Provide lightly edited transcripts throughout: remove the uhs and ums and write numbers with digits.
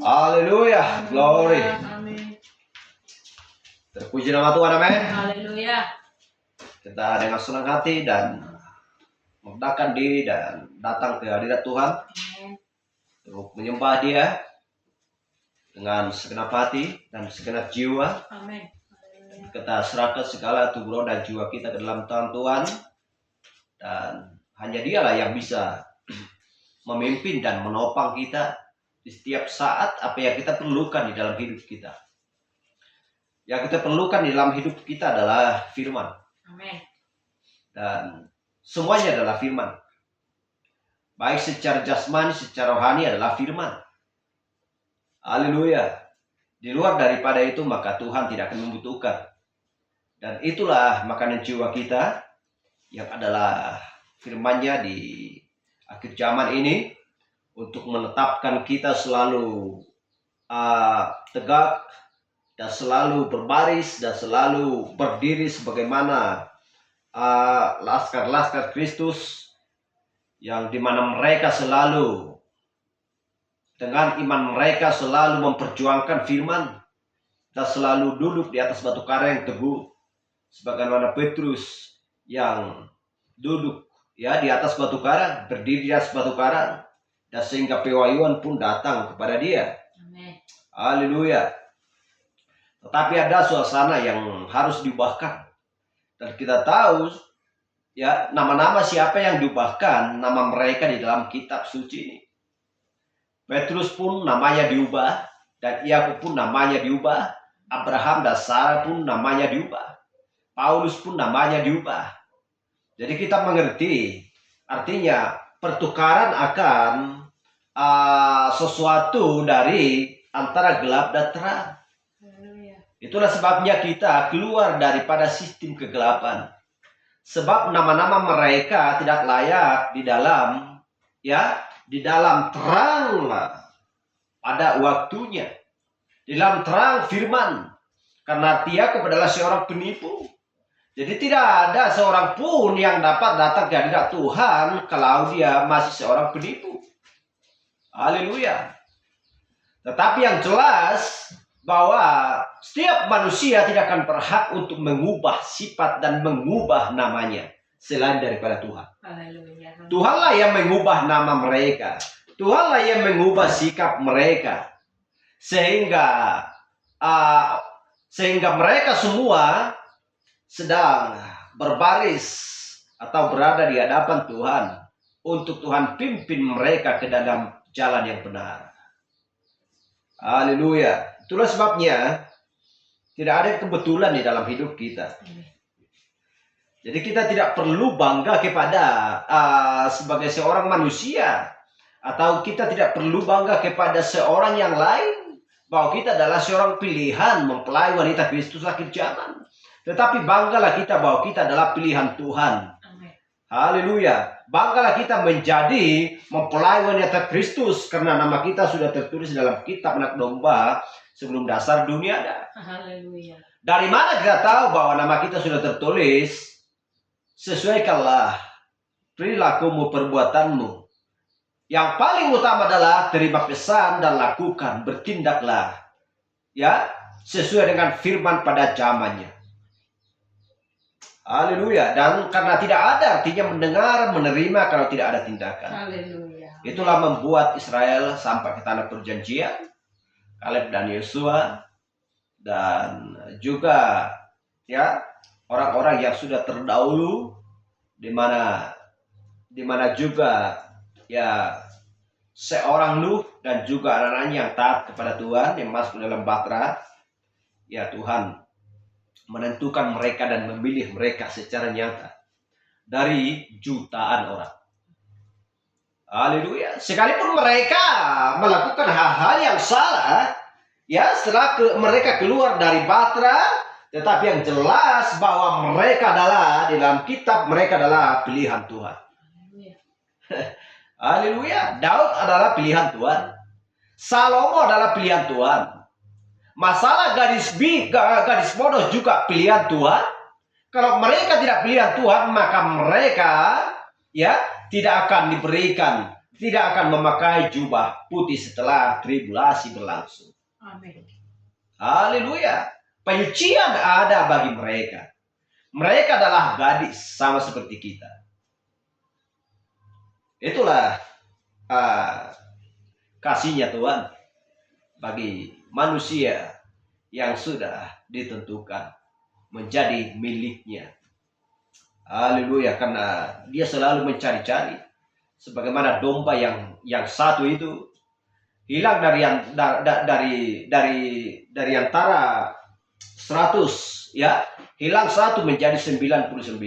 Haleluya, glory. Amin. Terpuji nama Tuhan, amin. Haleluya. Kita dengan senang hati dan merendahkan diri dan datang ke hadirat Tuhan Amin. untuk menyembah Dia dengan segenap hati dan segenap jiwa. Amin. Kita serahkan segala tubuh roh dan jiwa kita ke dalam tangan Tuhan, dan hanya Dialah yang bisa memimpin dan menopang kita di setiap saat apa yang kita perlukan di dalam hidup kita. Yang kita perlukan di dalam hidup kita adalah firman. Amin. Dan semuanya adalah firman. Baik secara jasmani, secara rohani adalah firman. Haleluya. Di luar daripada itu maka Tuhan tidak akan membutuhkan. Dan itulah makanan jiwa kita, yang adalah firman-Nya di akhir zaman ini, untuk menetapkan kita selalu tegak dan selalu berbaris dan selalu berdiri sebagaimana laskar-laskar Kristus, yang dimana mereka selalu dengan iman mereka selalu memperjuangkan firman dan selalu duduk di atas batu karang yang teguh, sebagaimana Petrus yang duduk di atas batu karang, berdiri di atas batu karang, dan sehingga pewahyuan pun datang kepada dia. Amin. Haleluya. Tetapi ada suasana yang harus diubahkan, dan kita tahu nama-nama siapa yang diubahkan, nama mereka di dalam kitab suci ini. Petrus pun namanya diubah, dan Yakub pun namanya diubah, Abraham dan Sarah pun namanya diubah, Paulus pun namanya diubah. Jadi kita mengerti artinya pertukaran akan sesuatu dari antara gelap dan terang. Itulah sebabnya kita keluar daripada sistem kegelapan. Sebab nama-nama mereka tidak layak di dalam terang pada waktunya. Di dalam terang firman. Karena Yakub adalah seorang penipu. Jadi tidak ada seorang pun yang dapat datang ke hadirat Tuhan kalau dia masih seorang penipu. Haleluya. Tetapi yang jelas bahwa setiap manusia tidak akan berhak untuk mengubah sifat dan mengubah namanya selain daripada Tuhan. Haleluya. Tuhanlah yang mengubah nama mereka. Tuhanlah yang mengubah sikap mereka. Sehingga mereka semua sedang berbaris atau berada di hadapan Tuhan untuk Tuhan pimpin mereka ke dalam jalan yang benar. Haleluya. Itulah sebabnya tidak ada kebetulan di dalam hidup kita. Jadi kita tidak perlu bangga kepada sebagai seorang manusia, atau kita tidak perlu bangga kepada seorang yang lain bahwa kita adalah seorang pilihan mempelai wanita Kristus akhir zaman. Tetapi banggalah kita bahwa kita adalah pilihan Tuhan. Amin. Haleluya. Banggalah kita menjadi mempelai wanita Kristus, karena nama kita sudah tertulis dalam kitab Anak Domba sebelum dasar dunia ada. Haleluya. Dari mana kita tahu bahwa nama kita sudah tertulis? Sesuaikanlah perilakumu, perbuatanmu. Yang paling utama adalah terima pesan dan lakukan, bertindaklah sesuai dengan firman pada zamannya. Haleluya. Dan karena tidak ada artinya mendengar, menerima kalau tidak ada tindakan. Haleluya. Itulah membuat Israel sampai ke tanah perjanjian, Kaleb dan Yosua, dan juga orang-orang yang sudah terdahulu, di mana juga seorang Nuh dan juga anak-anaknya yang taat kepada Tuhan, yang masuk dalam bahtera. Tuhan menentukan mereka dan memilih mereka secara nyata dari jutaan orang. Haleluya. Sekalipun mereka melakukan hal-hal yang salah, setelah mereka keluar dari bahtera, tetapi yang jelas bahwa mereka adalah di dalam kitab, mereka adalah pilihan Tuhan. Haleluya. Daud adalah pilihan Tuhan. Salomo adalah pilihan Tuhan. Masalah gadis bodoh juga pilihan Tuhan. Kalau mereka tidak pilihan Tuhan, maka mereka tidak akan diberikan tidak akan memakai jubah putih setelah tribulasi berlangsung. Amin. Haleluya. Penyucian ada bagi mereka. Mereka adalah gadis sama seperti kita. Itulah kasihnya Tuhan bagi manusia yang sudah ditentukan menjadi miliknya. Haleluya, karena dia selalu mencari-cari sebagaimana domba yang satu itu hilang dari antara 100, ya, hilang satu menjadi 99.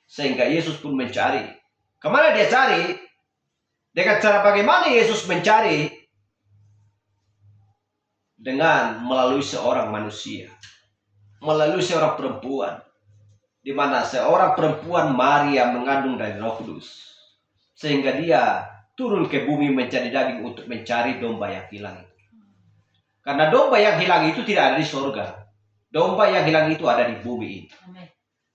Sehingga Yesus pun mencari. Kemana dia cari? Dengan cara bagaimana Yesus mencari? Dengan melalui seorang manusia, melalui seorang perempuan, di mana seorang perempuan Maria mengandung dari Roh Kudus, sehingga dia turun ke bumi menjadi daging untuk mencari domba yang hilang itu. Karena domba yang hilang itu tidak ada di surga, domba yang hilang itu ada di bumi ini.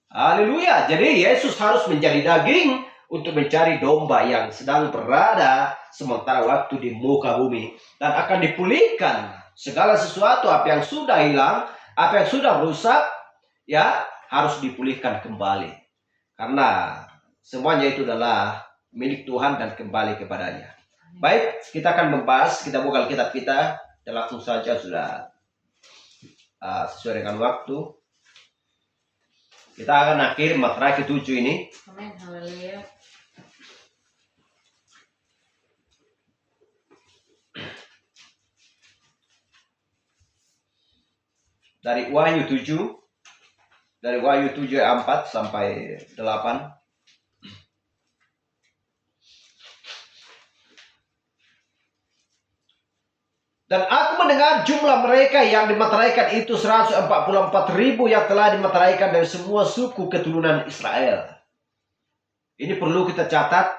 Haleluya. Jadi Yesus harus menjadi daging untuk mencari domba yang sedang berada sementara waktu di muka bumi, dan akan dipulihkan segala sesuatu apa yang sudah hilang, apa yang sudah rusak, ya, harus dipulihkan kembali. Karena semuanya itu adalah milik Tuhan dan kembali kepadanya. Baik, kita akan membahas, kita buka Alkitab kita dan langsung saja sudah sesuai dengan waktu. Kita akan akhir materai ke-7 ini. Amin. Haleluya. Dari Wahyu 7, dari Wahyu 7 ayat 4 sampai 8. Dan aku mendengar jumlah mereka yang dimateraikan itu 144.000 yang telah dimateraikan dari semua suku keturunan Israel. Ini perlu kita catat,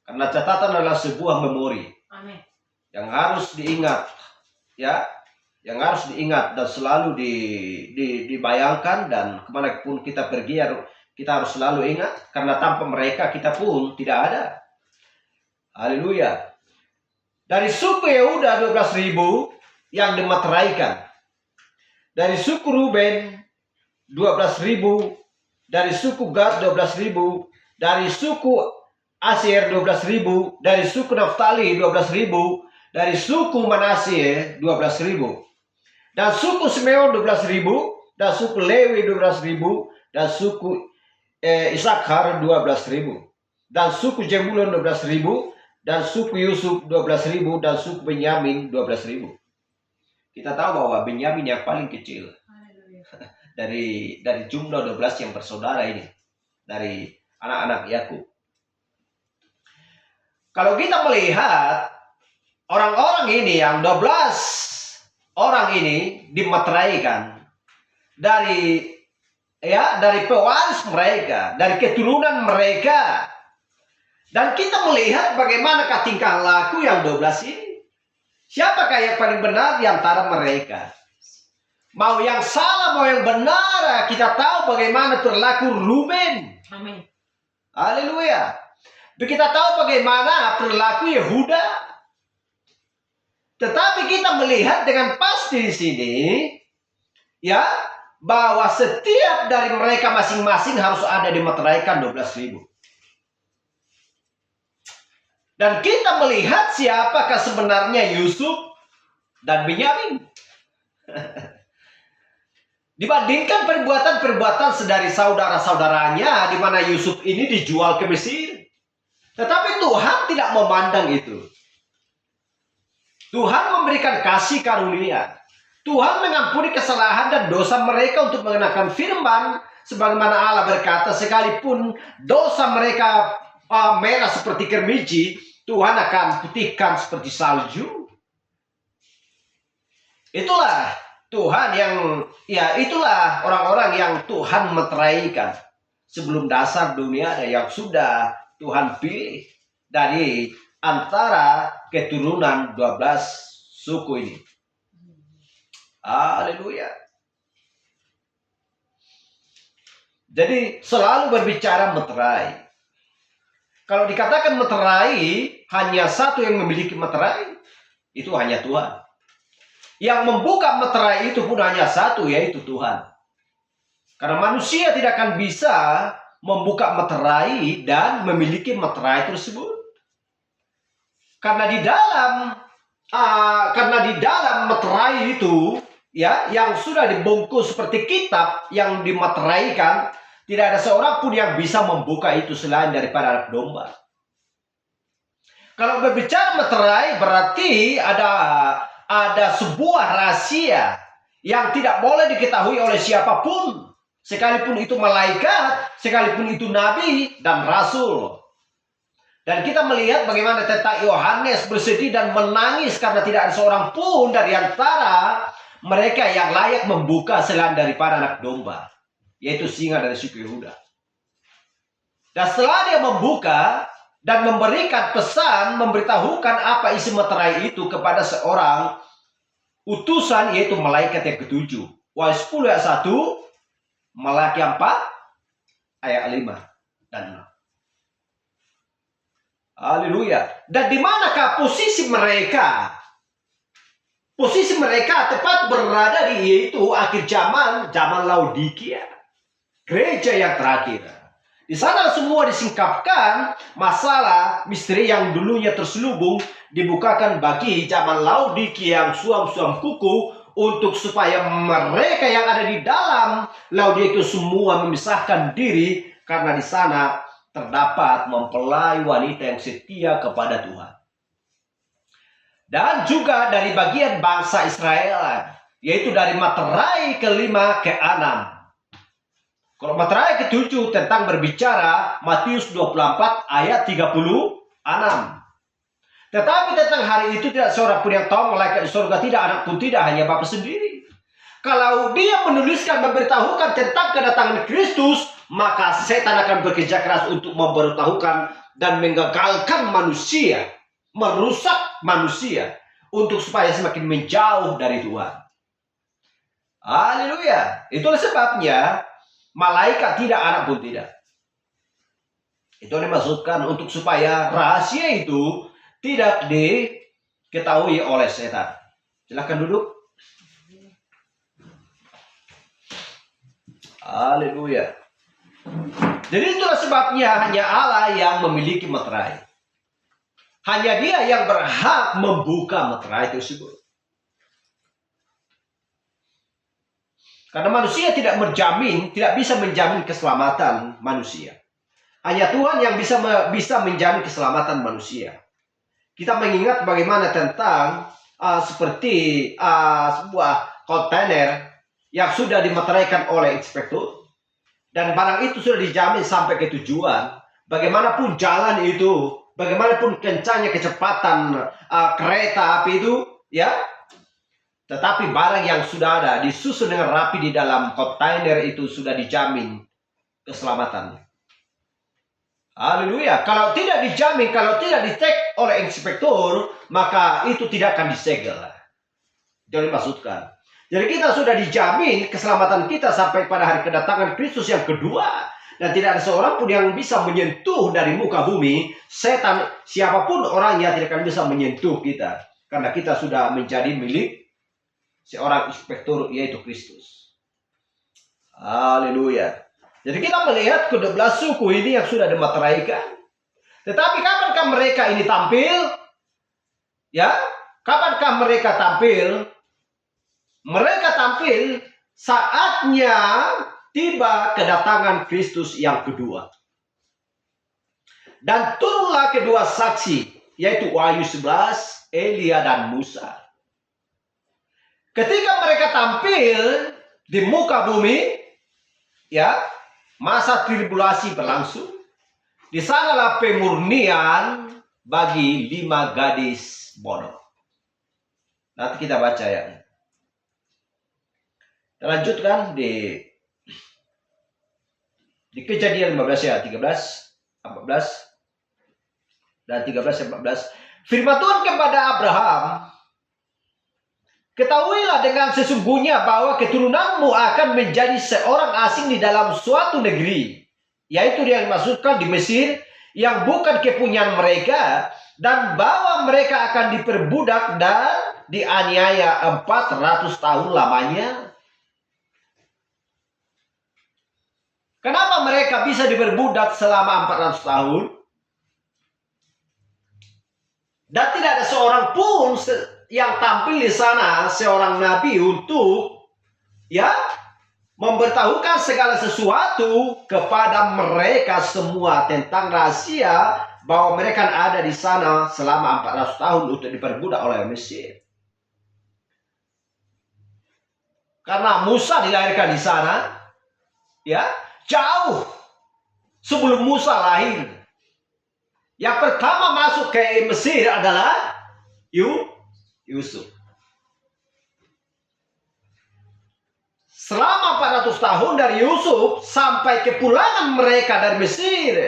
karena catatan adalah sebuah memori. Amin. Yang harus diingat, ya, yang harus diingat dan selalu dibayangkan, dan kemanapun kita pergi kita harus selalu ingat, karena tanpa mereka kita pun tidak ada. Haleluya. Dari suku Yehuda 12.000 yang dimateraikan. Dari suku Ruben 12.000, dari suku Gad 12.000, dari suku Aser 12.000, dari suku Naftali 12.000, dari suku Manasye 12.000. Dan suku Simeon 12.000, dan suku Lewi 12.000, dan suku Isakar 12.000, dan suku Jebulon 12.000, dan suku Yusuf 12.000, dan suku Benyamin 12.000. Kita tahu bahwa Benyamin yang paling kecil dari jumlah 12 yang bersaudara ini, dari anak-anak Yakub. Kalau kita melihat orang-orang ini yang 12 orang ini dimateraikan dari pewaris mereka, dari keturunan mereka. Dan kita melihat bagaimana tingkah laku yang 12 ini. Siapakah yang paling benar di antara mereka? Mau yang salah, mau yang benar, kita tahu bagaimana perilaku Ruben. Amin. Haleluya. Kita tahu bagaimana perilaku Yehuda. Tetapi kita melihat dengan pasti di sini, ya, bahwa setiap dari mereka masing-masing harus ada dimateraikan 12.000. Dan kita melihat siapakah sebenarnya Yusuf dan Benyamin. Dibandingkan perbuatan-perbuatan dari saudara-saudaranya, di mana Yusuf ini dijual ke Mesir. Tetapi Tuhan tidak memandang itu. Tuhan memberikan kasih karunia. Tuhan mengampuni kesalahan dan dosa mereka untuk mengenakan firman. Sebagaimana Allah berkata, sekalipun dosa mereka merah seperti kermiji, Tuhan akan putihkan seperti salju. Itulah Tuhan itulah orang-orang yang Tuhan meteraikan sebelum dasar dunia ada, yang sudah Tuhan pilih dari antara keturunan 12 suku ini. Haleluya. Jadi selalu berbicara meterai. Kalau dikatakan meterai, hanya satu yang memiliki meterai, itu hanya Tuhan. Yang membuka meterai itu pun hanya satu, yaitu Tuhan. Karena manusia tidak akan bisa membuka meterai dan memiliki meterai tersebut. Karena di dalam meterai itu, ya, yang sudah dibungkus seperti kitab yang dimeteraikan, tidak ada seorang pun yang bisa membuka itu selain daripada anak domba. Kalau berbicara meterai berarti ada sebuah rahasia yang tidak boleh diketahui oleh siapapun, sekalipun itu malaikat, sekalipun itu nabi dan rasul. Dan kita melihat bagaimana tentang Yohanes bersedih dan menangis karena tidak ada seorang pun dari antara mereka yang layak membuka selain daripada anak domba, yaitu singa dari suku Yehuda. Dan setelah dia membuka dan memberikan pesan, memberitahukan apa isi meterai itu kepada seorang utusan, yaitu malaikat yang ketujuh. Wahyu 10 ayat 1, Malaki 4 ayat 5 dan 6. Haleluya. Dan di manakah posisi mereka? Posisi mereka tepat berada di yaitu akhir zaman Laodikia. Gereja yang terakhir. Di sana semua disingkapkan masalah misteri yang dulunya terselubung, dibukakan bagi zaman Laodikia yang suam-suam kuku, untuk supaya mereka yang ada di dalam Laodikia semua memisahkan diri, karena di sana terdapat mempelai wanita yang setia kepada Tuhan. Dan juga dari bagian bangsa Israel, yaitu dari materai kelima ke enam. Kalau materai ketujuh tentang berbicara Matius 24 ayat 36. Tetapi tentang hari itu tidak seorang pun yang tahu, malaikat di surga tidak, anak pun tidak, hanya Bapa sendiri. Kalau dia menuliskan, memberitahukan tentang kedatangan Kristus, maka setan akan bekerja keras untuk memberitahukan dan menggagalkan manusia, merusak manusia, untuk supaya semakin menjauh dari Tuhan. Haleluya. Itulah sebabnya malaikat tidak, anak pun tidak. Itu dimaksudkan untuk supaya rahasia itu tidak diketahui oleh setan. Silakan duduk. Haleluya. Jadi itulah sebabnya hanya Allah yang memiliki meterai. Hanya Dia yang berhak membuka meterai tersebut. Karena manusia tidak bisa menjamin keselamatan manusia. Hanya Tuhan yang bisa menjamin keselamatan manusia. Kita mengingat bagaimana tentang seperti sebuah kontainer yang sudah dimeteraikan oleh inspektur, dan barang itu sudah dijamin sampai ke tujuan. Bagaimanapun jalan itu, bagaimanapun kencangnya kecepatan kereta api itu, ya, tetapi barang yang sudah ada disusun dengan rapi di dalam kontainer itu sudah dijamin keselamatannya. Haleluya. Kalau tidak dijamin, kalau tidak dicek oleh inspektur, maka itu tidak akan disegel. Jadi maksudkan. Jadi kita sudah dijamin keselamatan kita sampai pada hari kedatangan Kristus yang kedua. Dan tidak ada seorang pun yang bisa menyentuh dari muka bumi. Setan, siapapun orangnya, tidak akan bisa menyentuh kita. Karena kita sudah menjadi milik seorang inspektur, yaitu Kristus. Haleluya. Jadi kita melihat ke-12 suku ini yang sudah dimeteraikan. Tetapi kapankah mereka ini tampil? Ya, kapankah mereka tampil? Mereka tampil saatnya tiba kedatangan Kristus yang kedua. Dan turunlah kedua saksi, yaitu Wahyu 11, Elia dan Musa. Ketika mereka tampil di muka bumi, ya, masa tribulasi berlangsung. Di sanalah pemurnian bagi 5 gadis bodoh. Nanti kita baca ya. Kita lanjutkan di Kejadian 15 ya, 13, 14 dan 13 14. Firman Tuhan kepada Abraham, ketahuilah dengan sesungguhnya bahwa keturunanmu akan menjadi seorang asing di dalam suatu negeri, yaitu yang dimaksudkan di Mesir, yang bukan kepunyaan mereka, dan bahwa mereka akan diperbudak dan dianiaya 400 tahun lamanya. Kenapa mereka bisa diperbudak selama 400 tahun? Dan tidak ada seorang pun yang tampil di sana, seorang nabi untuk memberitahukan segala sesuatu kepada mereka semua tentang rahasia bahwa mereka ada di sana selama 400 tahun untuk diperbudak oleh Mesir. Karena Musa dilahirkan di sana, jauh sebelum Musa lahir. Yang pertama masuk ke Mesir adalah Yusuf. Selama 400 tahun dari Yusuf sampai kepulangan mereka dari Mesir,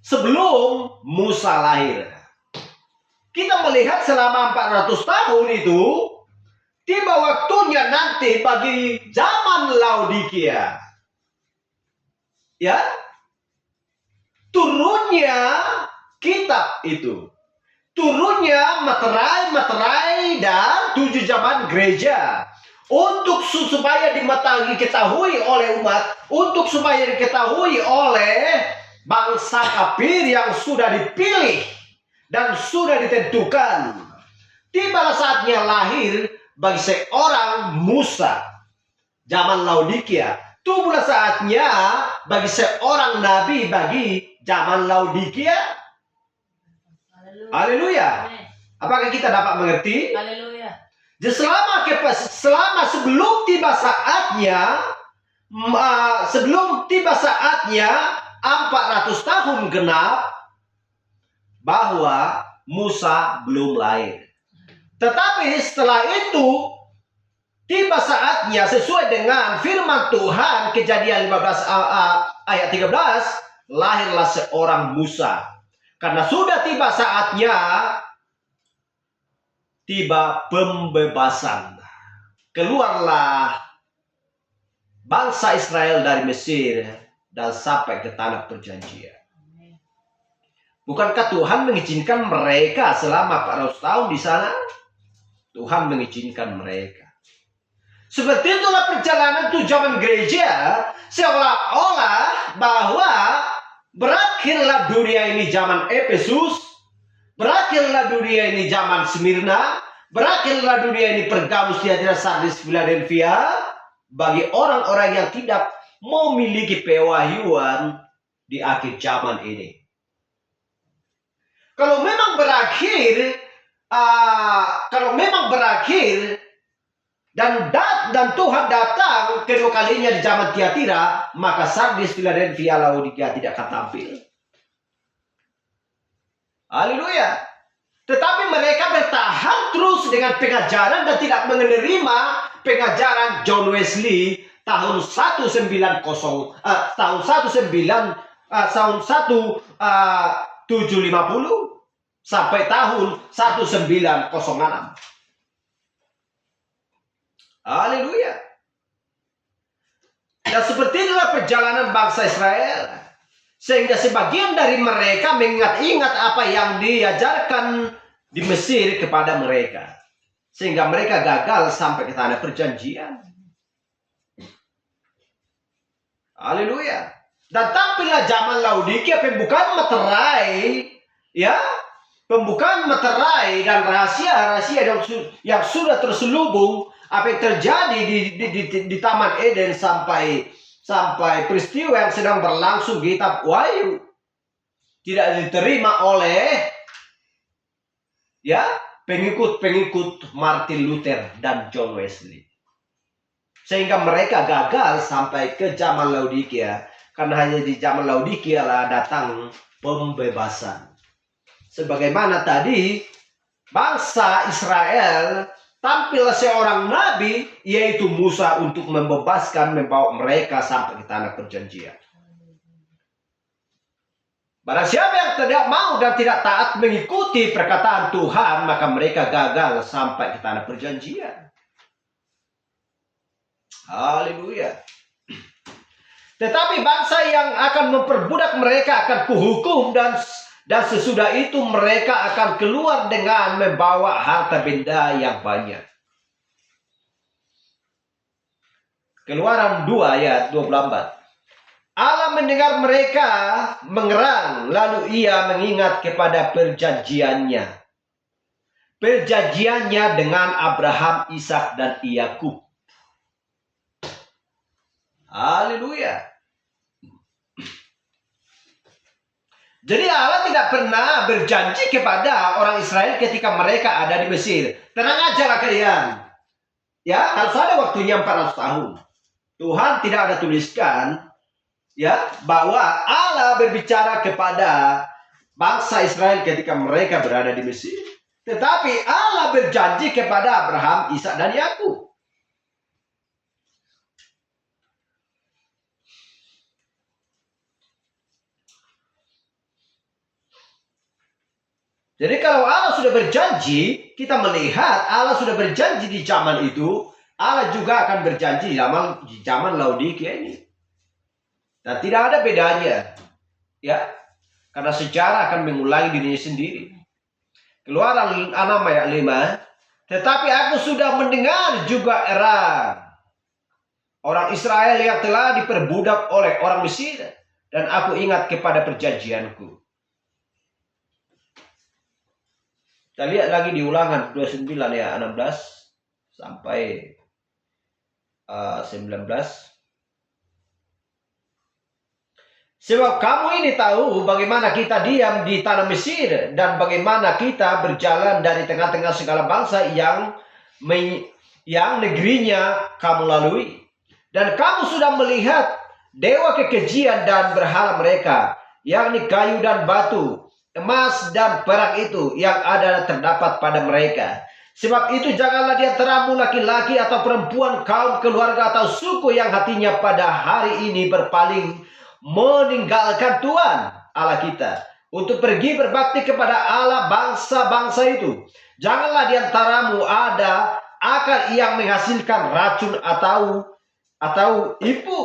sebelum Musa lahir. Kita melihat selama 400 tahun itu, tiba waktunya nanti bagi zaman Laodikia. Turunnya kitab itu. Turunnya materai dan 7 zaman gereja. Untuk supaya diketahui oleh umat. Untuk supaya diketahui oleh bangsa kafir yang sudah dipilih dan sudah ditentukan. Tibalah saatnya lahir bagi seorang Musa, zaman Laodikia. Tibalah saatnya bagi seorang nabi bagi zaman Laodikia. Haleluya. Apakah kita dapat mengerti? Haleluya. Jadi selama sebelum tiba saatnya 400 tahun genap, bahwa Musa belum lahir. Tetapi setelah itu tiba saatnya sesuai dengan firman Tuhan, Kejadian 15 ayat 13, lahirlah seorang Musa. Karena sudah tiba saatnya tiba pembebasan. Keluarlah bangsa Israel dari Mesir dan sampai ke tanah perjanjian. Bukankah Tuhan mengizinkan mereka selama 400 tahun di sana? Tuhan mengizinkan mereka. Seperti itulah perjalanan zaman gereja, seolah-olah bahwa berakhirlah dunia ini zaman Efesus, berakhirlah dunia ini zaman Smyrna, berakhirlah dunia ini Pergamus, Tiatira, Sardis, Philadelphia, bagi orang-orang yang tidak memiliki pewahyuan di akhir zaman ini. Kalau memang berakhir dan Tuhan datang kedua kalinya di zaman Tiatira, maka Sardis, Philadelphia, Laodikia tidak akan tampil. Haleluya. Tetapi mereka bertahan terus dengan pengajaran dan tidak menerima pengajaran John Wesley tahun 1750 sampai tahun 1906. Haleluya. Dan seperti itulah perjalanan bangsa Israel. Sehingga sebagian dari mereka mengingat-ingat apa yang diajarkan di Mesir kepada mereka. Sehingga mereka gagal sampai ke tanah perjanjian. Haleluya. Dan tampillah zaman Laodikia, pembukaan materai, pembukaan materai dan rahasia-rahasia yang sudah terselubung apa yang terjadi di Taman Eden sampai peristiwa yang sedang berlangsung di kitab Wahyu tidak diterima oleh pengikut Martin Luther dan John Wesley. Sehingga mereka gagal sampai ke zaman Laodikia. Karena hanya di zaman Laodikia lah datang pembebasan. Sebagaimana tadi bangsa Israel tampillah seorang nabi, yaitu Musa, untuk membebaskan, membawa mereka sampai ke tanah perjanjian. Barang siapa yang tidak mau dan tidak taat mengikuti perkataan Tuhan, maka mereka gagal sampai ke tanah perjanjian. Haleluya. Tetapi bangsa yang akan memperbudak mereka akan kuhukum, dan sesudah itu mereka akan keluar dengan membawa harta benda yang banyak. Keluaran 2 ayat 24. Allah mendengar mereka mengerang, lalu ia mengingat kepada perjanjiannya. Perjanjiannya dengan Abraham, Ishak, dan Yakub. Haleluya. Jadi Allah tidak pernah berjanji kepada orang Israel ketika mereka ada di Mesir. Tenang aja lah kalian. Ya, harus ada waktunya 400 tahun. Tuhan tidak ada tuliskan ya bahwa Allah berbicara kepada bangsa Israel ketika mereka berada di Mesir. Tetapi Allah berjanji kepada Abraham, Ishak, dan Yakub. Jadi kalau Allah sudah berjanji, kita melihat Allah sudah berjanji di zaman itu, Allah juga akan berjanji di zaman Laodikia ini. Dan tidak ada bedanya. Ya. Karena sejarah akan mengulangi dirinya sendiri. Keluaran 6 ayat 5. Tetapi aku sudah mendengar juga orang Israel yang telah diperbudak oleh orang Mesir. Dan aku ingat kepada perjanjianku. Kita lihat lagi di Ulangan 29 ya 16 sampai 19. Sebab kamu ini tahu bagaimana kita diam di tanah Mesir dan bagaimana kita berjalan dari tengah-tengah segala bangsa yang negerinya kamu lalui. Dan kamu sudah melihat dewa kekejian dan berhala mereka, yakni kayu dan batu, emas dan perak itu yang ada terdapat pada mereka. Sebab itu janganlah di antaramu laki-laki atau perempuan, kaum, keluarga atau suku yang hatinya pada hari ini berpaling meninggalkan Tuhan Allah kita untuk pergi berbakti kepada Allah bangsa-bangsa itu. Janganlah di antaramu ada akan yang menghasilkan racun atau ibu.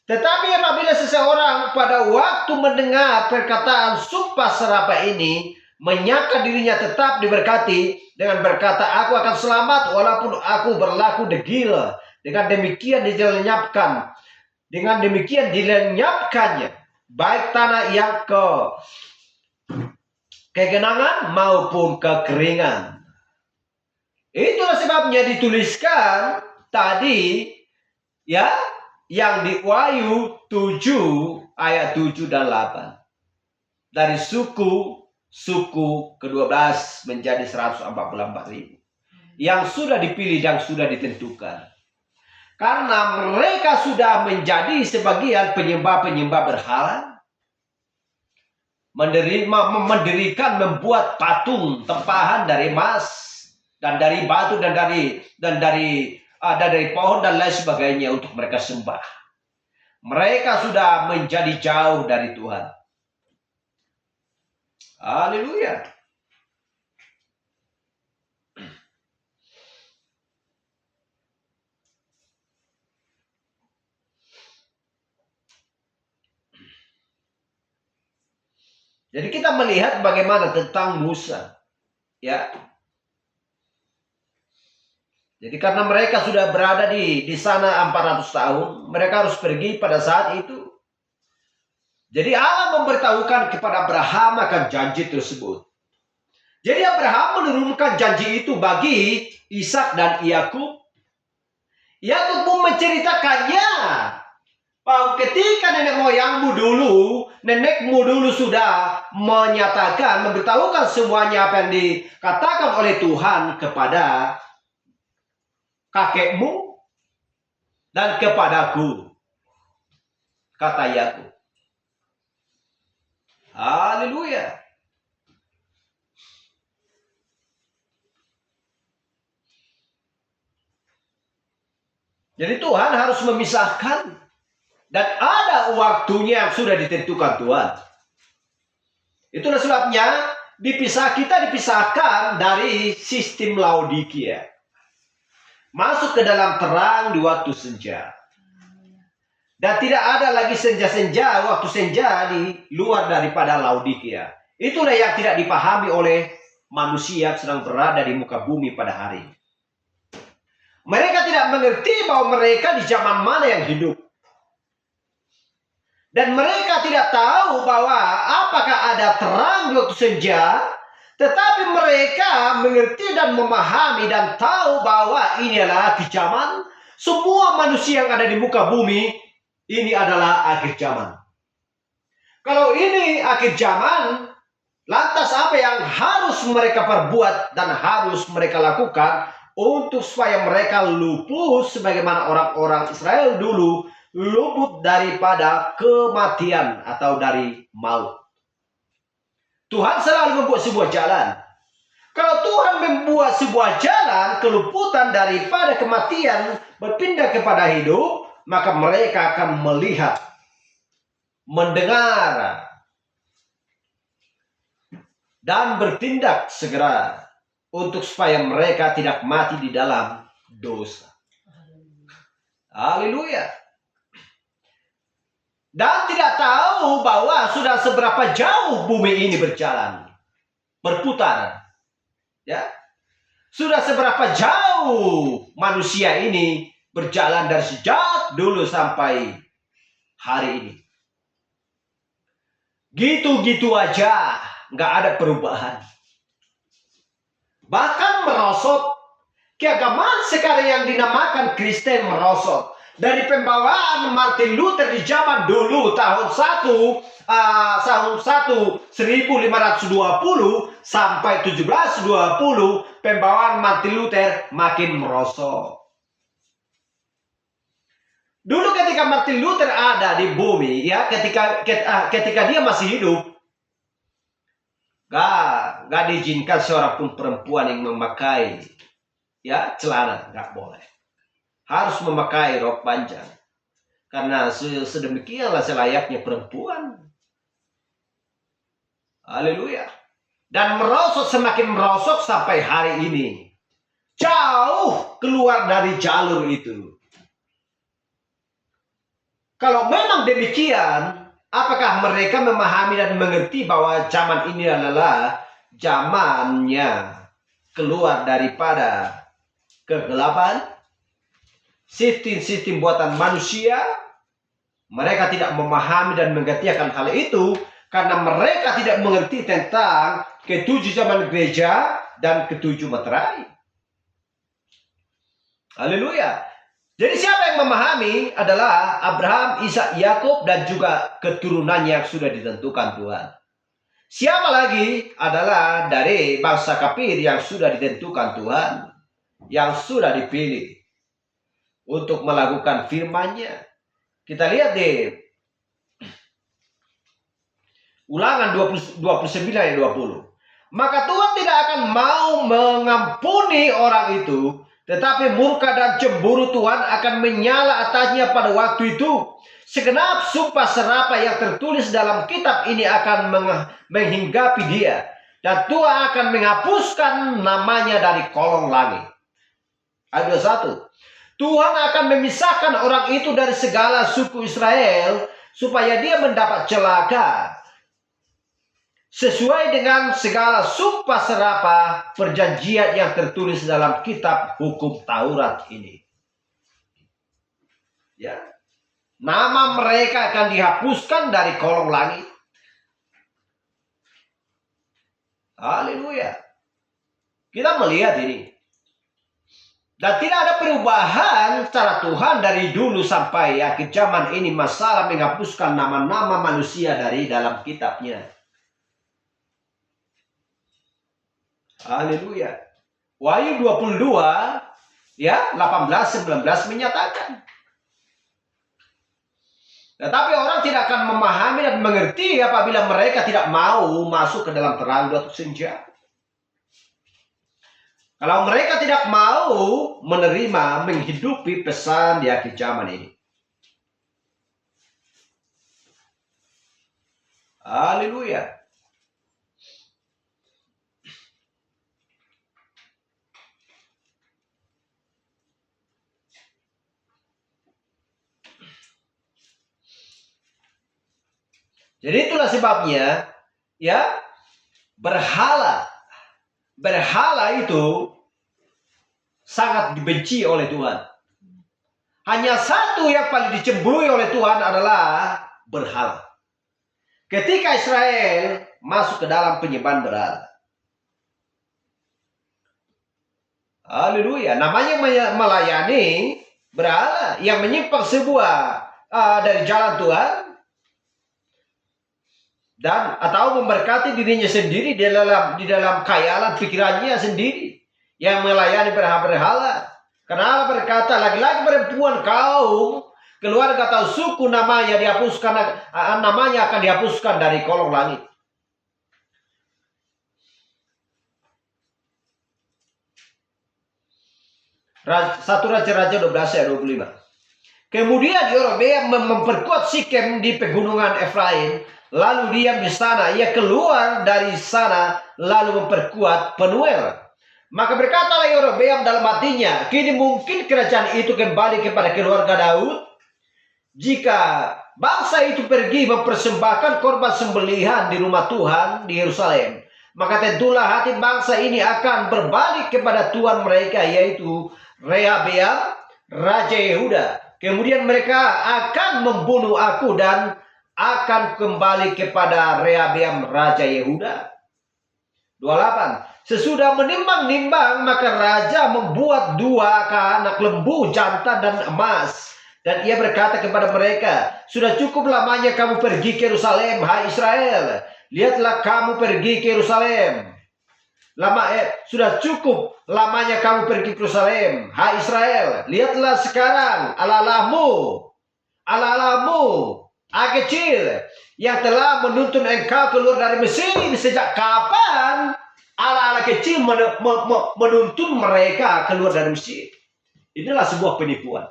Tetapi apabila seseorang pada waktu mendengar perkataan sumpah serapah ini, menyangka dirinya tetap diberkati dengan berkata, aku akan selamat walaupun aku berlaku degil. Dengan demikian dilenyapkannya baik tanah yang kegenangan maupun kekeringan. Itulah sebabnya dituliskan tadi ya, yang di Wahyu 7 ayat 7 dan 8. Dari suku ke-12 menjadi 144.000. Yang sudah dipilih dan sudah ditentukan. Karena mereka sudah menjadi sebagian penyembah-penyembah berhala. Mendirikan, membuat patung tempahan dari emas dan dari batu dan dari pohon dan lain sebagainya untuk mereka sembah. Mereka sudah menjadi jauh dari Tuhan. Haleluya. Jadi kita melihat bagaimana tentang Musa. Ya. Jadi karena mereka sudah berada di sana 400 tahun, mereka harus pergi pada saat itu. Jadi Allah memberitahukan kepada Abraham akan janji tersebut. Jadi Abraham menurunkan janji itu bagi Ishak dan Yakub. Yakub pun menceritakannya bahwa ketika nenekmu dulu sudah menyatakan, memberitahukan semuanya apa yang dikatakan oleh Tuhan kepada kakekmu dan kepadaku, kata Yakub. Haleluya. Jadi Tuhan harus memisahkan dan ada waktunya yang sudah ditentukan Tuhan. Itulah sebabnya kita dipisahkan dari sistem Laodikia. Masuk ke dalam terang di waktu senja. Dan tidak ada lagi senja-senja, waktu senja di luar daripada Laodikia. Itulah yang tidak dipahami oleh manusia yang sedang berada di muka bumi pada hari ini. Mereka tidak mengerti bahwa mereka di zaman mana yang hidup. Dan mereka tidak tahu bahwa apakah ada terang di waktu senja. Tetapi mereka mengerti dan memahami dan tahu bahwa ini adalah kejaman. Semua manusia yang ada di muka bumi, ini adalah akhir zaman. Kalau ini akhir zaman, lantas apa yang harus mereka perbuat dan harus mereka lakukan untuk supaya mereka luput sebagaimana orang-orang Israel dulu luput daripada kematian atau dari maut. Tuhan selalu membuat sebuah jalan. Kalau Tuhan membuat sebuah jalan keluputan daripada kematian berpindah kepada hidup, maka mereka akan melihat, mendengar, dan bertindak segera untuk supaya mereka tidak mati di dalam dosa. Haleluya. Dan tidak tahu bahwa sudah seberapa jauh bumi ini berjalan, berputar. Ya. Sudah seberapa jauh manusia ini berjalan dari sejak dulu sampai hari ini. Gitu-gitu aja, nggak ada perubahan. Bahkan merosot. Keagamaan sekarang yang dinamakan Kristen merosot. Dari pembawaan Martin Luther di zaman dulu tahun 1520 sampai 1720, pembawaan Martin Luther makin merosot. Dulu ketika Martin Luther ada di bumi, ya, ketika dia masih hidup, gak diizinkan seorang pun perempuan yang memakai, ya, celana, nggak boleh. Harus memakai rok panjang. Karena sedemikianlah selayaknya perempuan. Haleluya. Dan merosot, semakin merosot sampai hari ini. Jauh keluar dari jalur itu. Kalau memang demikian, apakah mereka memahami dan mengerti bahwa zaman ini adalah zamannya keluar daripada kegelapan? Sistem-sistem buatan manusia, mereka tidak memahami dan mengerti akan hal itu karena mereka tidak mengerti tentang ketujuh zaman gereja dan ketujuh materai. Haleluya. Jadi siapa yang memahami adalah Abraham, Ishak, Yakub dan juga keturunannya yang sudah ditentukan Tuhan. Siapa lagi adalah dari bangsa kafir yang sudah ditentukan Tuhan, yang sudah dipilih untuk melakukan firman-Nya. Kita lihat di Ulangan 29 ayat 20. Maka Tuhan tidak akan mau mengampuni orang itu, tetapi murka dan cemburu Tuhan akan menyala atasnya pada waktu itu. Segenap sumpah serapah yang tertulis dalam kitab ini akan menghinggapi dia. Dan Tuhan akan menghapuskan namanya dari kolong langit. Ayat 21. Tuhan akan memisahkan orang itu dari segala suku Israel supaya dia mendapat celaka sesuai dengan segala sumpah serapah perjanjian yang tertulis dalam kitab hukum Taurat ini. Ya. Nama mereka akan dihapuskan dari kolong langit. Haleluya. Kita melihat ini. Dan tidak ada perubahan secara Tuhan dari dulu sampai akhir zaman ini. Masalah menghapuskan nama-nama manusia dari dalam kitabnya. Haleluya. Wahyu 22 ya 18-19 menyatakan. Tetapi orang tidak akan memahami dan mengerti apabila mereka tidak mau masuk ke dalam terang waktu senja. Kalau mereka tidak mau menerima, menghidupi pesan di akhir zaman ini. Haleluya. Jadi itulah sebabnya ya, berhala itu sangat dibenci oleh Tuhan. Hanya satu yang paling dicemburui oleh Tuhan adalah berhala. Ketika Israel masuk ke dalam penyembahan berhala. Haleluya. Namanya melayani berhala yang menyimpang sebuah dari jalan Tuhan, dan atau memberkati dirinya sendiri di dalam khayalan pikirannya sendiri yang melayani berhala. Karena Allah berkata, laki-laki perempuan kaum keluarga atau suku namanya akan dihapuskan dari kolong langit. Satu Raja-Raja 12 ayat 25. Kemudian Yerobeam memperkuat Sikem di pegunungan Efraim, lalu diam di sana. Ia keluar dari sana lalu memperkuat Penuel. Maka berkatalah Yerobeam dalam hatinya, kini mungkin kerajaan itu kembali kepada keluarga Daud jika bangsa itu pergi mempersembahkan korban sembelihan di rumah Tuhan di Yerusalem. Maka tentulah hati bangsa ini akan berbalik kepada Tuhan mereka, yaitu Rehabeam, Raja Yehuda. Kemudian mereka akan membunuh aku dan akan kembali kepada Rehabeam, Raja Yehuda. 28. Sesudah menimbang-nimbang, maka raja membuat 2 anak lembu jantan dan emas. Dan ia berkata kepada mereka, sudah cukup lamanya kamu pergi ke Yerusalem, hai Israel. Lihatlah kamu pergi ke Yerusalem. Sudah cukup lamanya kamu pergi ke Yerusalem, hai Israel. Lihatlah sekarang Allah-Allahmu kecil yang telah menuntun engkau keluar dari Mesir. Sejak kapan Allah kecil menuntun mereka keluar dari Mesir? Inilah sebuah penipuan.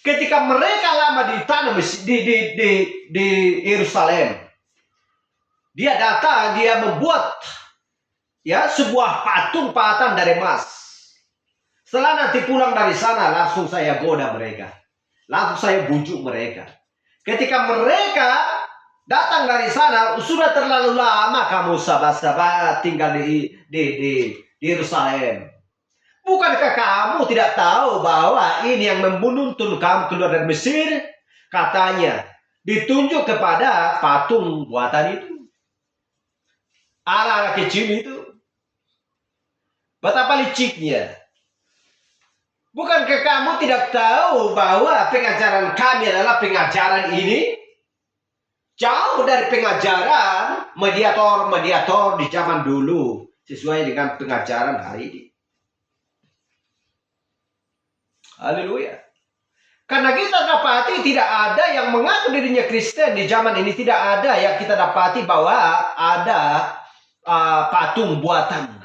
Ketika mereka lama di tanah di Yerusalem, dia datang, dia membuat sebuah patung-patung dari emas. Setelah nanti pulang dari sana, langsung saya goda mereka. Langsung saya bujuk mereka. Ketika mereka datang dari sana, sudah terlalu lama kamu sahabat-sahabat tinggal di Yerusalem. Bukankah kamu tidak tahu bahwa ini yang menuntun kamu keluar dari Mesir? Katanya, ditunjuk kepada patung buatan itu. Allah kecil itu. Betapa liciknya. Bukankah kamu tidak tahu bahwa pengajaran kami adalah pengajaran ini? Jauh dari pengajaran mediator di zaman dulu. Sesuai dengan pengajaran hari ini. Haleluya. Karena kita dapati tidak ada yang mengaku dirinya Kristen di zaman ini. Tidak ada yang kita dapati bahwa ada patung buatan.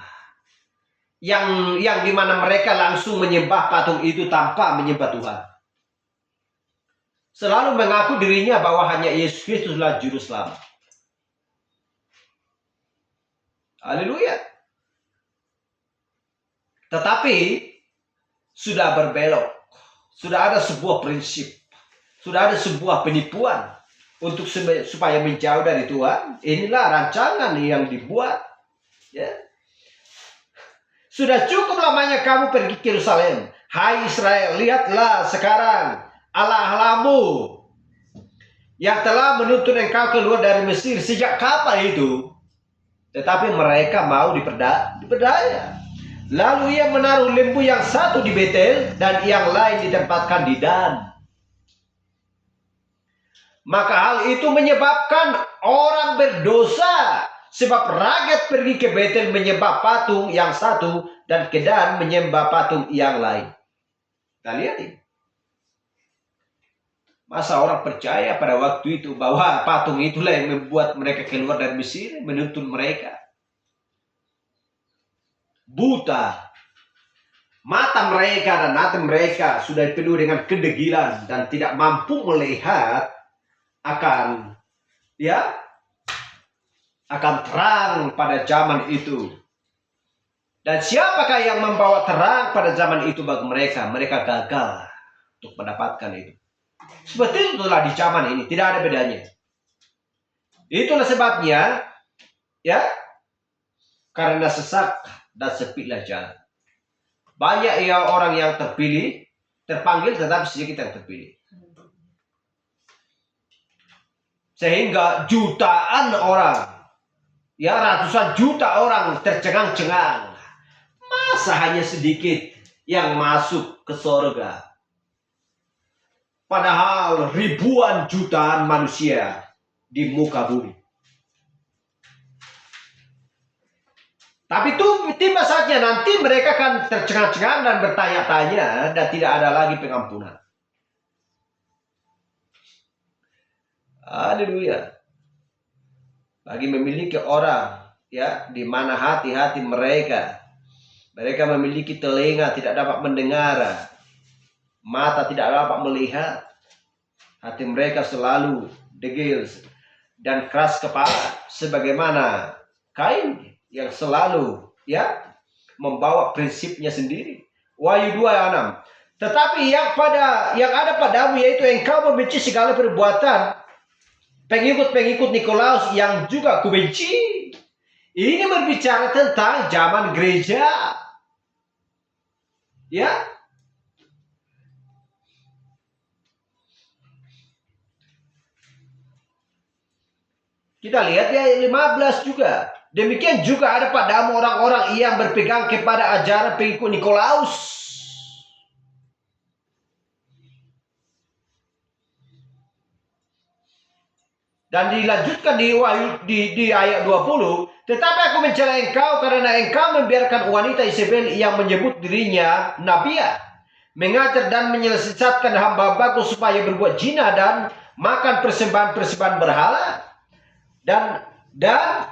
Yang dimana mereka langsung menyembah patung itu tanpa menyembah Tuhan. Selalu mengaku dirinya bahwa hanya Yesus Kristuslah juru selamat. Haleluya. Tetapi sudah berbelok. Sudah ada sebuah prinsip. Sudah ada sebuah penipuan untuk supaya menjauh dari Tuhan. Inilah rancangan yang dibuat. Ya. Sudah cukup lamanya kamu pergi ke Yerusalem. Hai Israel, lihatlah sekarang Allah-Allahmu yang telah menuntun engkau keluar dari Mesir. Sejak kapan itu? Tetapi mereka mau diperdaya. Lalu ia menaruh lembu yang satu di Betel dan yang lain ditempatkan di Dan. Maka hal itu menyebabkan orang berdosa. Sebab rakyat pergi ke Betel menyembah patung yang satu dan ke Dan menyembah patung yang lain. Kita lihat ini. Masa orang percaya pada waktu itu bahwa patung itulah yang membuat mereka keluar dari Mesir, menuntun mereka. Buta. Mata mereka dan hati mereka sudah penuh dengan kedegilan dan tidak mampu melihat akan terang pada zaman itu. Dan siapakah yang membawa terang pada zaman itu bagi mereka? Mereka gagal untuk mendapatkan itu. Seperti itulah di zaman ini, tidak ada bedanya. Itulah sebabnya, ya, karena sesak dan sepilah jalan. Banyak ya orang yang terpilih, terpanggil, tetapi sedikit yang terpilih. Sehingga jutaan orang, ya ratusan juta orang tercengang-cengang. Masa hanya sedikit yang masuk ke surga? Padahal ribuan jutaan manusia di muka bumi. Tapi itu tiba saatnya nanti mereka akan tercengang-cengang dan bertanya-tanya dan tidak ada lagi pengampunan. Haleluya. Bagi memiliki orang, ya, di mana hati-hati mereka memiliki telinga tidak dapat mendengar, mata tidak dapat melihat, hati mereka selalu degil dan keras kepala, sebagaimana Kain yang selalu, ya, membawa prinsipnya sendiri. Wahyu 2:6. Tetapi yang ada padamu, yaitu engkau membenci segala perbuatan pengikut-pengikut Nikolaus yang juga kubenci. Ini berbicara tentang zaman gereja. Ya. Kita lihat ya 15 juga. Demikian juga ada padamu orang-orang yang berpegang kepada ajaran pengikut Nikolaus. Dan dilanjutkan di ayat 20. Tetapi aku mencela engkau karena engkau membiarkan wanita Isabel yang menyebut dirinya Nabiah, mengajar dan menyesatkan hamba-hambaku supaya berbuat zina dan makan persembahan-persembahan berhala. Dan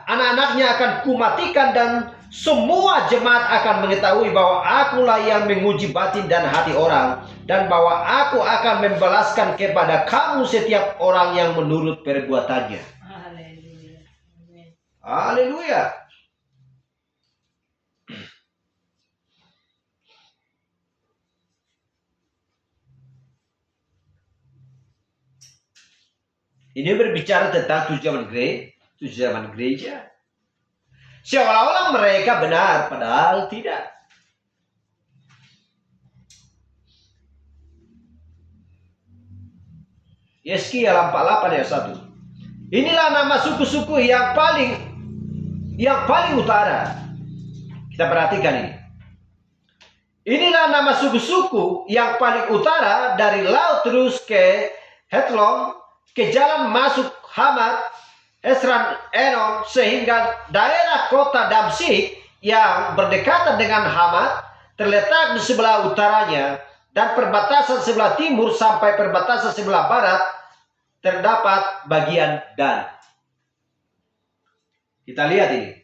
anak-anaknya akan kumatikan, dan semua jemaat akan mengetahui bahwa akulah yang menguji batin dan hati orang, dan bahwa aku akan membalaskan kepada kamu setiap orang yang menurut perbuatannya. Haleluya. Amin. Haleluya. Ini berbicara tentang tujuan gereja. Seolah-olah mereka benar, padahal tidak. Yeskiel 48 ayat 1. Inilah nama suku-suku yang paling utara. Kita perhatikan ini. Inilah nama suku-suku yang paling utara dari laut terus ke Hetlon, ke jalan masuk Hamat, Esran, Enon, sehingga daerah kota Damsyik yang berdekatan dengan Hamat terletak di sebelah utaranya, dan perbatasan sebelah timur sampai perbatasan sebelah barat terdapat bagian Dan. Kita lihat ini.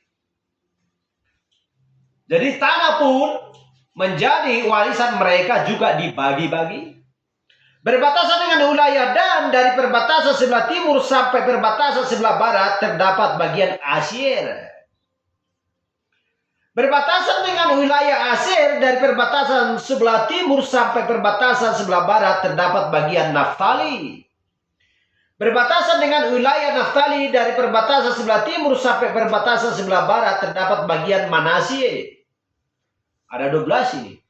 Jadi tanah pun menjadi warisan mereka juga dibagi-bagi. Berbatasan dengan wilayah Dan, dari perbatasan sebelah timur sampai perbatasan sebelah barat terdapat bagian Asyir. Berbatasan dengan wilayah Asyir, dari perbatasan sebelah timur sampai perbatasan sebelah barat terdapat bagian Naftali. Berbatasan dengan wilayah Naftali, dari perbatasan sebelah timur sampai perbatasan sebelah barat terdapat bagian Manasye. Ada 12 ini.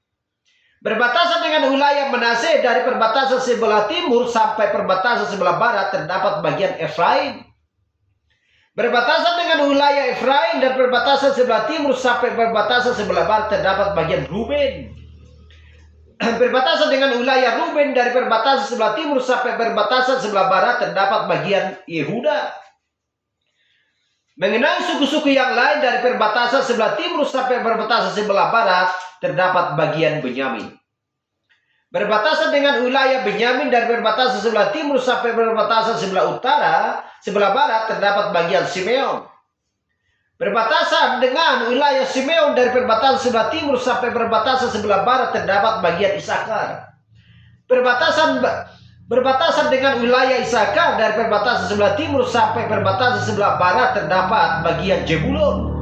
Berbatasan dengan wilayah Manasye, dari perbatasan sebelah timur sampai perbatasan sebelah barat terdapat bagian Efraim. Berbatasan dengan wilayah Efraim, dan perbatasan sebelah timur sampai perbatasan sebelah barat terdapat bagian Ruben. Berbatasan dengan wilayah Ruben, dari perbatasan sebelah timur sampai perbatasan sebelah barat terdapat bagian Yehuda. Mengenai suku-suku yang lain, dari perbatasan sebelah timur sampai perbatasan sebelah barat terdapat bagian Benyamin. Berbatasan dengan wilayah Benyamin, dari perbatasan sebelah timur sampai perbatasan sebelah barat terdapat bagian Simeon. Berbatasan dengan wilayah Simeon, dari perbatasan sebelah timur sampai perbatasan sebelah barat terdapat bagian Isakar. Berbatasan dengan wilayah Isakar, dari perbatasan sebelah timur sampai perbatasan sebelah barat terdapat bagian Jebulon.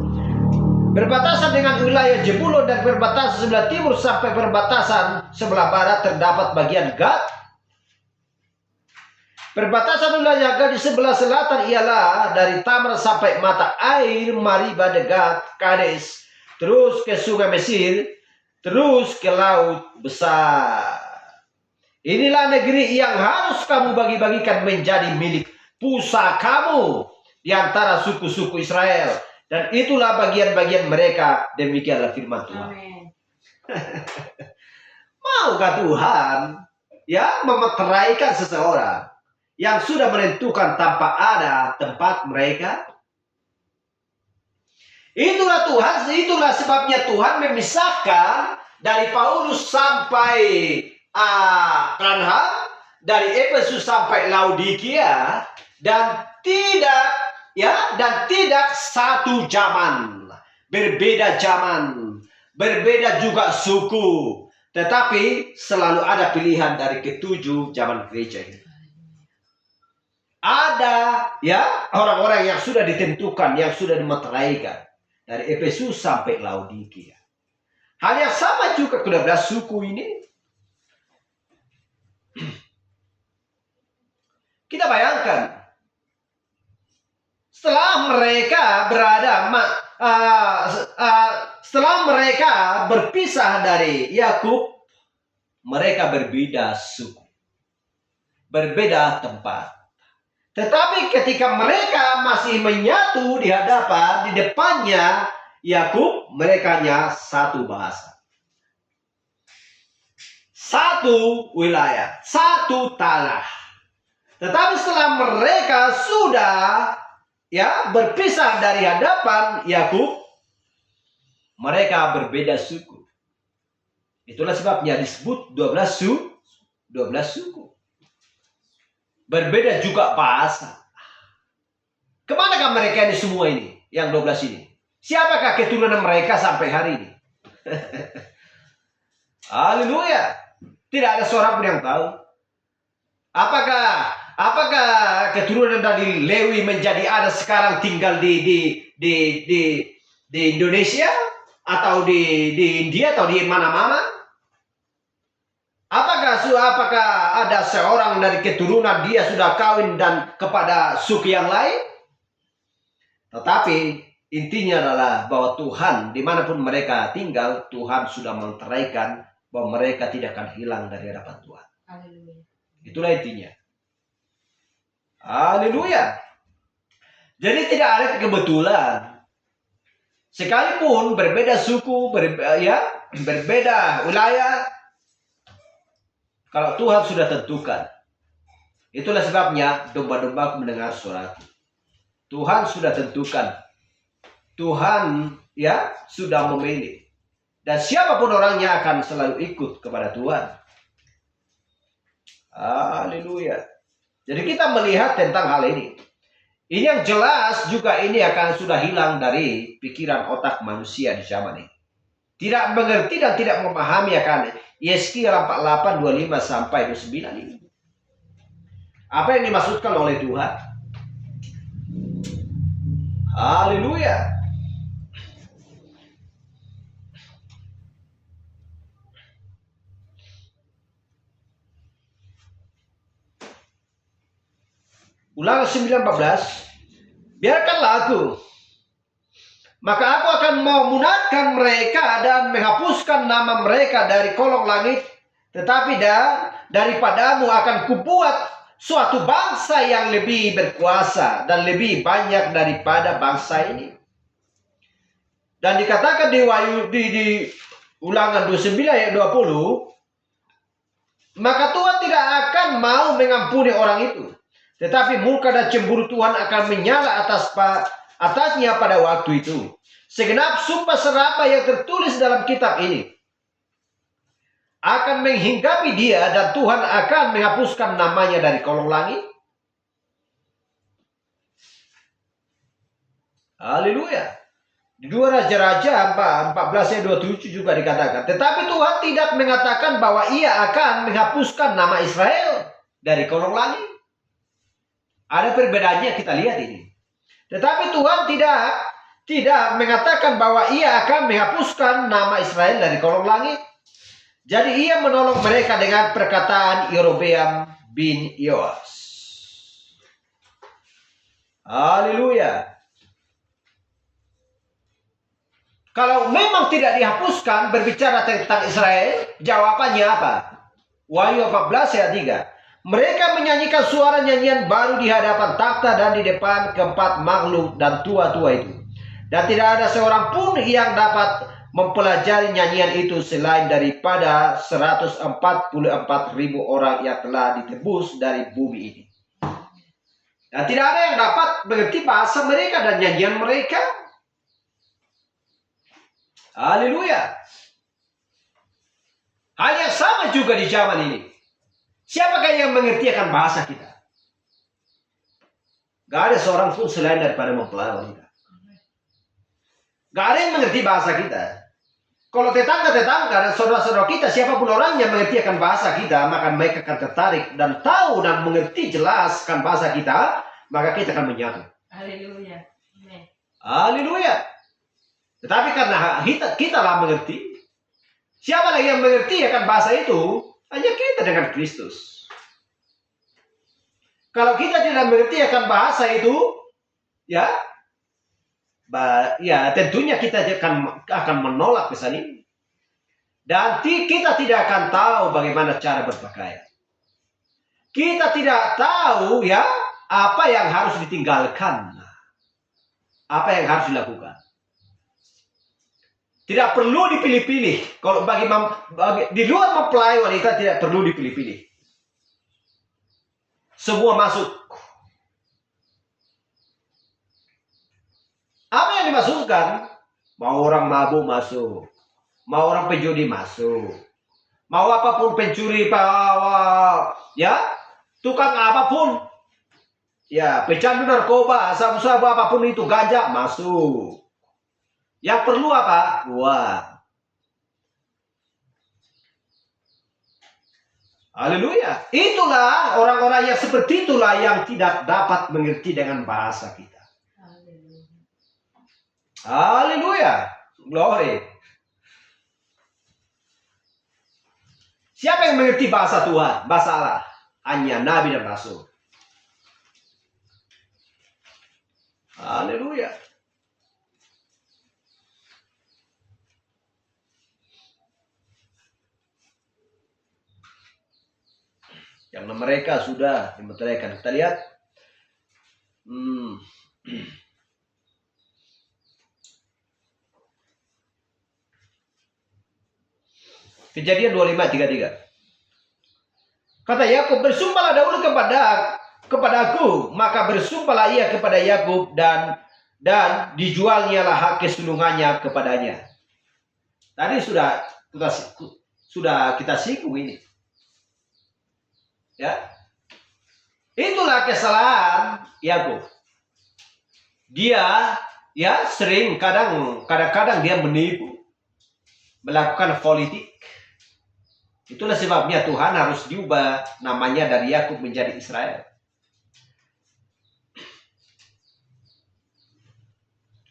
Berbatasan dengan wilayah Jebulon, dari perbatasan sebelah timur sampai perbatasan sebelah barat terdapat bagian Gad. Perbatasan wilayah di sebelah selatan ialah dari Tamar sampai mata air Mariba dekat Kades, terus ke sungai Mesir, terus ke laut besar. Inilah negeri yang harus kamu bagi-bagikan menjadi milik pusakamu di antara suku-suku Israel. Dan itulah bagian-bagian mereka. Demikianlah firman Tuhan. Amin. Maukah Tuhan ya memeteraikan seseorang yang sudah menentukan tanpa ada tempat mereka? Itulah sebabnya Tuhan memisahkan dari Paulus sampai Tranha, dari Efesus sampai Laodikia, dan tidak satu zaman, berbeda juga suku, tetapi selalu ada pilihan dari ketujuh zaman gereja ini. Ada ya orang-orang yang sudah ditentukan, yang sudah dimeteraikan dari Efesus sampai Laodikia. Hal yang sama juga ke-12 suku ini. Kita bayangkan setelah mereka berpisah dari Yakub, mereka berbeda suku, berbeda tempat. Tetapi ketika mereka masih menyatu di depannya Yakub, mereka hanya satu bahasa, satu wilayah, satu tanah. Tetapi setelah mereka sudah berpisah dari hadapan Yakub, mereka berbeda suku. Itulah sebabnya disebut 12 suku. Berbeda juga bahasa. Kemanakah mereka ini semua ini? Yang 12 ini. Siapakah keturunan mereka sampai hari ini? Haleluya. Tidak ada seorang pun yang tahu. Apakah keturunan dari Lewi menjadi ada sekarang tinggal di Indonesia atau di India atau di mana-mana? Apakah ada seorang dari keturunan dia sudah kawin dan kepada suku yang lain? Tetapi intinya adalah bahwa Tuhan dimanapun mereka tinggal, Tuhan sudah menteraikan bahwa mereka tidak akan hilang dari hadapan Tuhan. Haleluya. Itulah intinya. Haleluya. Jadi tidak ada kebetulan. Sekalipun berbeda suku, berbeda wilayah, kalau Tuhan sudah tentukan. Itulah sebabnya domba-dombaku mendengar suaraku. Tuhan sudah tentukan. Tuhan sudah memilih. Dan siapapun orangnya akan selalu ikut kepada Tuhan. Haleluya. Jadi kita melihat tentang hal ini. Ini yang jelas juga ini akan sudah hilang dari pikiran otak manusia di zaman ini. Tidak mengerti dan tidak memahami akan Yeskiel 48, 25 sampai 29 ini. Apa yang dimaksudkan oleh Tuhan? Haleluya. Ulangan 9:14. Biarkanlah aku, maka aku akan memunahkan mereka dan menghapuskan nama mereka dari kolong langit. Tetapi daripadamu akan kubuat suatu bangsa yang lebih berkuasa dan lebih banyak daripada bangsa ini. Dan dikatakan di Ulangan 29 ayat 20, maka Tuhan tidak akan mau mengampuni orang itu, tetapi murka dan cemburu Tuhan akan menyala atasnya pada waktu itu. Segenap sumpah serapah yang tertulis dalam kitab ini akan menghinggapi dia, dan Tuhan akan menghapuskan namanya dari kolong langit. Haleluya. Di 2 Raja-Raja 14 ayat 27 juga dikatakan, tetapi Tuhan tidak mengatakan bahwa ia akan menghapuskan nama Israel dari kolong langit. Ada perbedaannya, kita lihat ini. Tetapi Tuhan tidak mengatakan bahwa ia akan menghapuskan nama Israel dari kolong langit. Jadi ia menolong mereka dengan perkataan Yerobeam bin Yoas. Haleluya. Kalau memang tidak dihapuskan berbicara tentang Israel, jawabannya apa? Wahyu 14 ayat 3. Mereka menyanyikan suara nyanyian baru di hadapan takhta dan di depan keempat makhluk dan tua-tua itu. Dan tidak ada seorang pun yang dapat mempelajari nyanyian itu selain daripada 144.000 orang yang telah ditebus dari bumi ini. Dan tidak ada yang dapat mengerti bahasa mereka dan nyanyian mereka. Haleluya. Hal yang sama juga di zaman ini. Siapakah yang mengerti akan bahasa kita? Gak ada seorang pun selain daripada mempelai wanita. Gak ada yang mengerti bahasa kita. Kalau tetangga-tetangga dan saudara-saudara kita, siapapun orang yang mengerti akan bahasa kita, maka mereka akan tertarik dan tahu dan mengerti jelas akan bahasa kita, maka kita akan menyatu. Haleluya. Amin. Haleluya. Tetapi karena kita lah mengerti, siapa lagi yang mengerti akan bahasa itu? Hanya kita dengan Kristus. Kalau kita tidak mengerti akan bahasa itu, ya tentunya kita akan menolak pesan ini. Dan kita tidak akan tahu bagaimana cara berpakaian. Kita tidak tahu ya apa yang harus ditinggalkan. Apa yang harus dilakukan. Tidak perlu dipilih-pilih. Kalau di luar mempelai wanita tidak perlu dipilih-pilih. Semua masuk. Apa yang dimasukkan? Mau orang mabuk masuk. Mau orang penjudi masuk. Mau apapun pencuri, ya, tukang apapun. Ya, pecandu narkoba, sabu-sabu apapun itu, ganja masuk. Yang perlu apa? Uang. Haleluya. Itulah orang-orang yang seperti itulah yang tidak dapat mengerti dengan bahasa kita. Haleluya. Glory. Siapa yang mengerti bahasa Tuhan? Bahasa Allah. Hanya Nabi dan Rasul. Haleluya. Yang mereka sudah dimeteraikan. Kita lihat. Kejadian 25:33. Kata Yakub, bersumpahlah dahulu kepadaku, maka bersumpahlah ia kepada Yakub dan dijualnya lah hak kesulungannya kepadanya. Tadi sudah kita singgung ini. Ya. Itulah kesalahan Yakub. Dia ya sering kadang-kadang dia menipu, melakukan politik. Itulah sebabnya Tuhan harus diubah namanya dari Yakub menjadi Israel.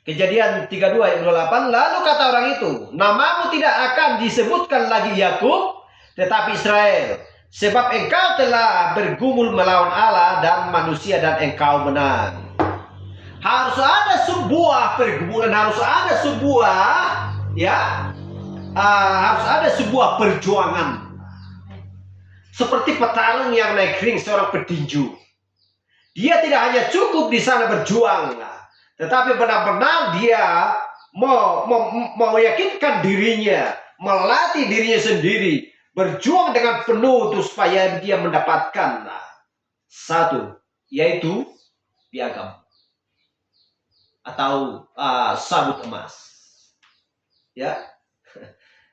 Kejadian 32 ayat 28, lalu kata orang itu, namamu tidak akan disebutkan lagi Yakub, tetapi Israel. Sebab engkau telah bergumul melawan Allah dan manusia dan engkau menang. Harus ada sebuah pergumulan, harus ada sebuah perjuangan. Seperti petarung yang naik ring seorang petinju. Dia tidak hanya cukup di sana berjuang, tetapi benar-benar dia mau meyakinkan dirinya, melatih dirinya sendiri, berjuang dengan penuh untuk supaya dia mendapatkan satu, yaitu piagam atau sabut emas. Ya,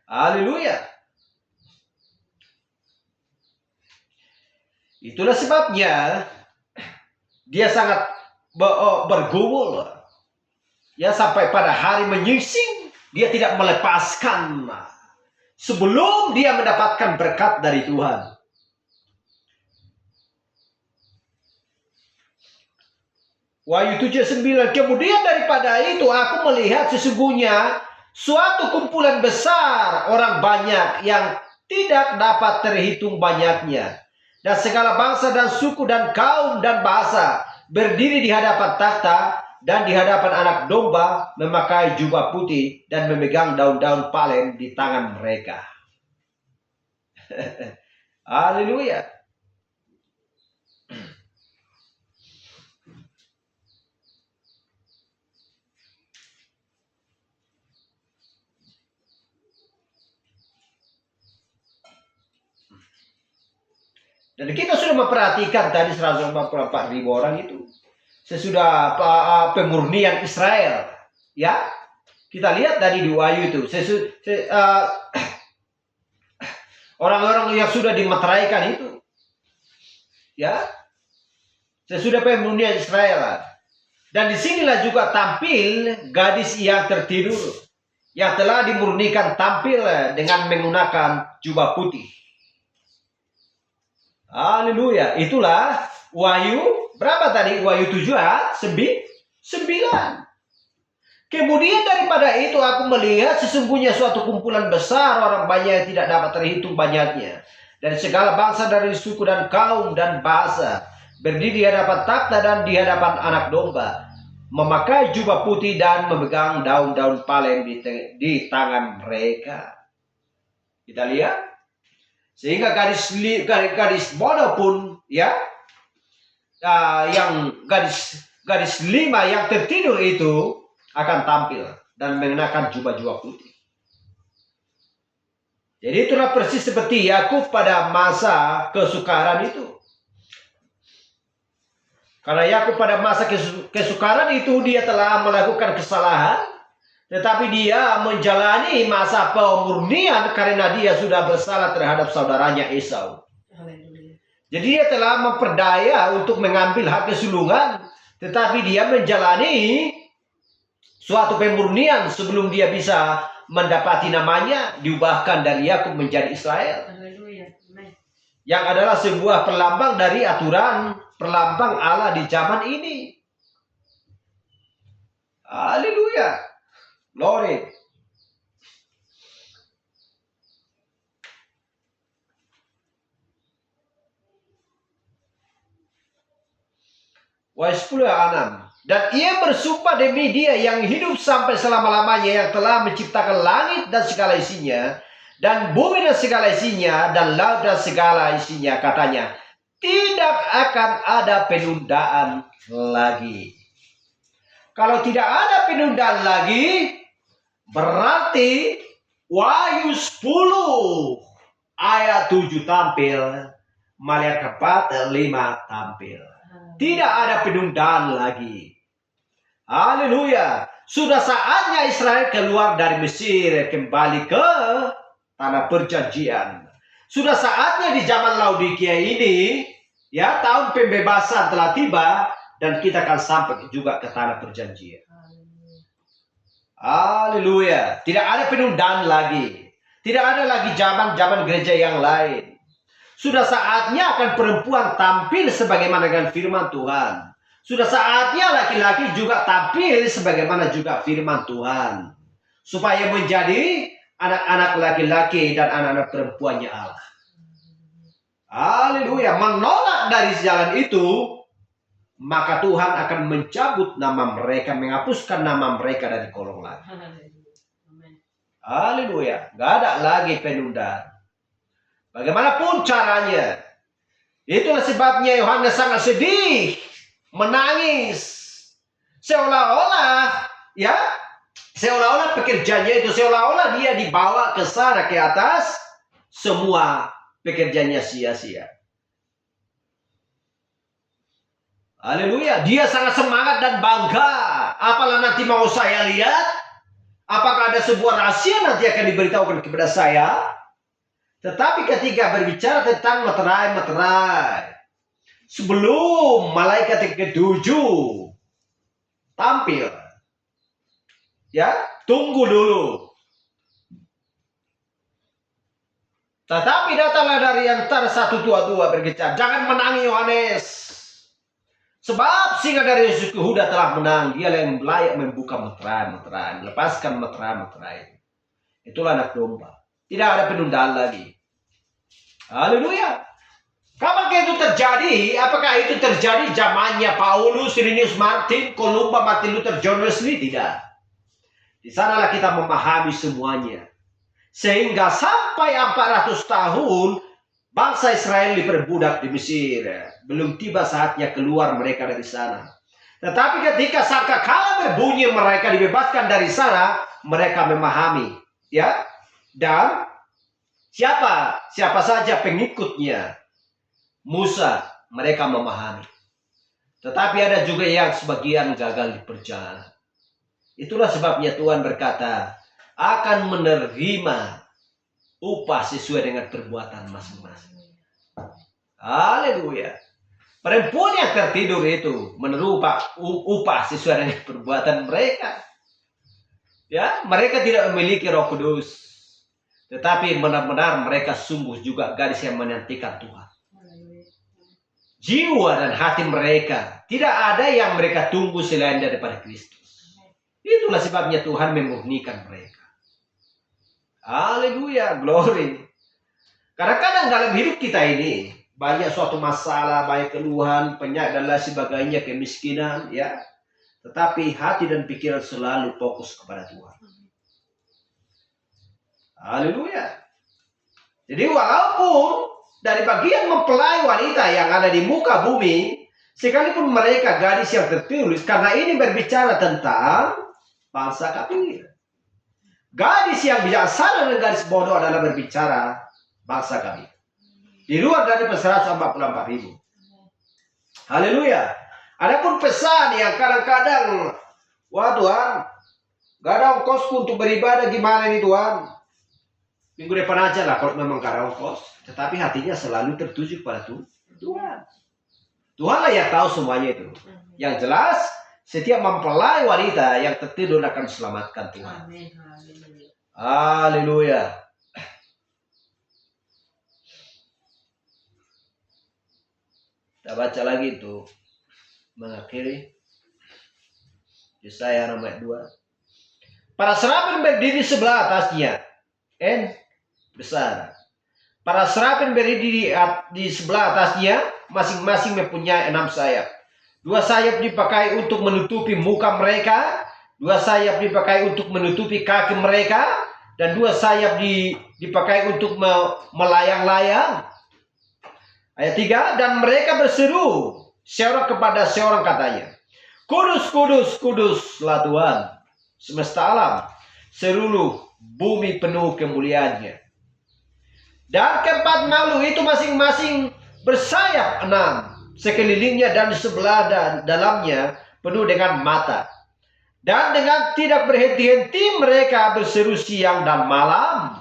haleluya. Itulah sebabnya dia sangat bergumul. Ya, sampai pada hari menyingsing dia tidak melepaskan sebelum dia mendapatkan berkat dari Tuhan. Wahyu 7:9, kemudian daripada itu aku melihat sesungguhnya suatu kumpulan besar orang banyak yang tidak dapat terhitung banyaknya. Dan segala bangsa dan suku dan kaum dan bahasa berdiri di hadapan takhta dan di hadapan anak domba, memakai jubah putih dan memegang daun-daun palen di tangan mereka. Haleluya. Dan kita sudah memperhatikan tadi 144.000 orang itu sesudah pemurnian Israel, ya. Kita lihat tadi di Wahyu itu orang-orang yang sudah dimeteraikan itu, ya, sesudah pemurnian Israel. Dan disinilah juga tampil gadis yang tertidur, yang telah dimurnikan, tampil dengan menggunakan jubah putih. Haleluya. Itulah Wahyu berapa tadi? Wahyu 7 ayat 9. Kemudian daripada itu aku melihat sesungguhnya suatu kumpulan besar orang banyak yang tidak dapat terhitung banyaknya, dari segala bangsa, dari suku dan kaum dan bahasa, berdiri di hadapan takhta dan di hadapan anak domba, memakai jubah putih dan memegang daun-daun palen di tangan mereka. Kita lihat. Sehingga gadis bodoh pun, ya, yang gadis 5 yang tertidur itu akan tampil dan mengenakan jubah-jubah putih. Jadi itulah persis seperti Yakub pada masa kesukaran itu. Karena Yakub pada masa kesukaran itu dia telah melakukan kesalahan, tetapi dia menjalani masa pemurnian karena dia sudah bersalah terhadap saudaranya Esau. Jadi dia telah memperdaya untuk mengambil hak kesulungan, tetapi dia menjalani suatu pemurnian sebelum dia bisa mendapati namanya diubahkan dari Yakub menjadi Israel. Yang adalah sebuah perlambang dari aturan, perlambang Allah di zaman ini. Haleluya. Glory. Wahyu 10 ayat 6. Dan ia bersumpah demi dia yang hidup sampai selama-lamanya, yang telah menciptakan langit dan segala isinya, dan bumi dan segala isinya, dan laut dan segala isinya, katanya, tidak akan ada penundaan lagi. Kalau tidak ada penundaan lagi, berarti Wahyu 10 ayat 7 tampil, Maliak 4 5 tampil. Tidak ada penundaan lagi. Haleluya. Sudah saatnya Israel keluar dari Mesir, kembali ke tanah perjanjian. Sudah saatnya di zaman Laodikia ini, ya, tahun pembebasan telah tiba, dan kita akan sampai juga ke tanah perjanjian. Haleluya. Tidak ada penundaan lagi. Tidak ada lagi zaman gereja yang lain. Sudah saatnya akan perempuan tampil sebagaimana dengan firman Tuhan. Sudah saatnya laki-laki juga tampil sebagaimana juga firman Tuhan. Supaya menjadi anak-anak laki-laki dan anak-anak perempuannya Allah. Haleluya. Menolak dari jalan itu, maka Tuhan akan mencabut nama mereka, menghapuskan nama mereka dari kolong langit. Haleluya. Gak ada lagi penundaan. Bagaimanapun caranya. Itulah sebabnya Yohanes sangat sedih, menangis. Seolah-olah, ya, seolah-olah pekerjaannya itu, seolah-olah dia dibawa ke sana, ke atas, semua pekerjaannya sia-sia. Haleluya. Dia sangat semangat dan bangga. Apalah nanti mau saya lihat? Apakah ada sebuah rahasia nanti akan diberitahukan kepada saya? Tetapi ketika berbicara tentang meterai, sebelum malaikat yang ketujuh tampil, ya, tunggu dulu. Tetapi datanglah dari antara 122 berbicara, jangan menangi Yohanes. Sebab singa dari suku Yehuda telah menang. Dia yang layak membuka meterai. Lepaskan meterai. Itulah anak domba. Tidak ada penundaan lagi. Haleluya. Kapan itu terjadi? Apakah itu terjadi zamannya Paulus, Irenaeus, Martin, Kolumba, Martin Luther, John Wesley? Tidak. Di sanalah kita memahami semuanya. Sehingga sampai 400 tahun bangsa Israel diperbudak di Mesir. Belum tiba saatnya keluar mereka dari sana. Tetapi ketika sangkakala berbunyi mereka dibebaskan dari sana, mereka memahami, ya. Dan siapa saja pengikutnya Musa, mereka memahami. Tetapi ada juga yang sebagian gagal di perjalanan. Itulah sebabnya Tuhan berkata, akan menerima upah sesuai dengan perbuatan masing-masing. Haleluya. Perempuan yang tertidur itu menerima upah sesuai dengan perbuatan mereka. Ya, mereka tidak memiliki Roh Kudus, tetapi benar-benar mereka sungguh juga gadis yang menantikan Tuhan. Jiwa dan hati mereka tidak ada yang mereka tunggu selain daripada Kristus. Itulah sebabnya Tuhan memurnikan mereka. Haleluya, glory. Kadang-kadang dalam hidup kita ini banyak suatu masalah, banyak keluhan, penyakit dan lain sebagainya, kemiskinan, ya. Tetapi hati dan pikiran selalu fokus kepada Tuhan. Haleluya. Jadi walaupun dari bagian mempelai wanita yang ada di muka bumi, sekalipun mereka gadis yang tertulis, karena ini berbicara tentang bangsa kafir. Gadis yang bijaksana dan gadis bodoh adalah berbicara bangsa kafir. Di luar dari 144.000. Haleluya. Adapun pesan yang kadang-kadang, wah Tuhan, gak ada ongkosku untuk beribadah, gimana nih Tuhan? Minggu depan aja lah kalau memang gak ada ongkos. Tetapi hatinya selalu tertuju pada Tuhan. Tuhanlah yang tahu semuanya itu. Yang jelas, setiap mempelai wanita yang tertidur akan diselamatkan Tuhan. Amin. Haleluya. Kita baca lagi itu. Mengakhiri. Yesaya nomor 2. Para serafim berdiri sebelah atasnya. Besar. Para serafim berdiri di sebelah atasnya, masing-masing mempunyai 6 sayap. 2 sayap dipakai untuk menutupi muka mereka, 2 sayap dipakai untuk menutupi kaki mereka, dan 2 sayap dipakai untuk melayang-layang. Ayat 3, dan mereka berseru seorang kepada seorang katanya, Kudus, kudus, kuduslah Tuhan semesta alam, seluruh bumi penuh kemuliaannya. Dan keempat makhluk itu masing-masing bersayap 6 sekelilingnya dan di sebelah dan dalamnya penuh dengan mata. Dan dengan tidak berhenti-henti mereka berseru siang dan malam.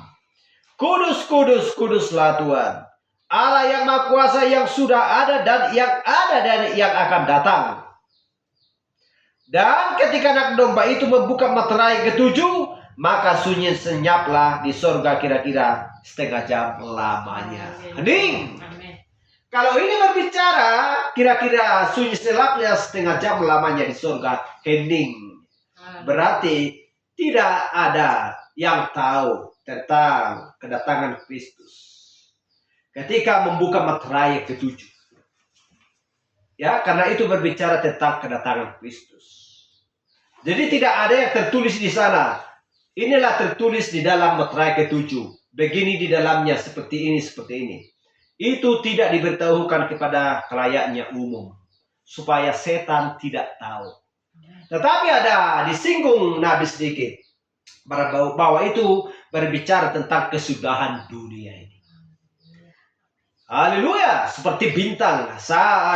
Kudus, kudus, kuduslah Tuhan, Allah yang Maha Kuasa, yang sudah ada dan yang akan datang. Dan ketika anak domba itu membuka materai ketujuh, maka sunyi senyaplah di sorga kira-kira setengah jam lamanya. Hening. Kalau ini berbicara kira-kira sunyi senyapnya setengah jam lamanya di sorga, hening. Berarti tidak ada yang tahu tentang kedatangan Kristus ketika membuka materai ketujuh. Ya, karena itu berbicara tentang kedatangan Kristus. Jadi tidak ada yang tertulis di sana. Inilah tertulis di dalam materai ketujuh. Begini di dalamnya, seperti ini, seperti ini. Itu tidak diberitahukan kepada khalayaknya umum, supaya setan tidak tahu. Tetapi ada disinggung Nabi sedikit, bahwa itu berbicara tentang kesudahan dunia ini. Haleluya, seperti bintang.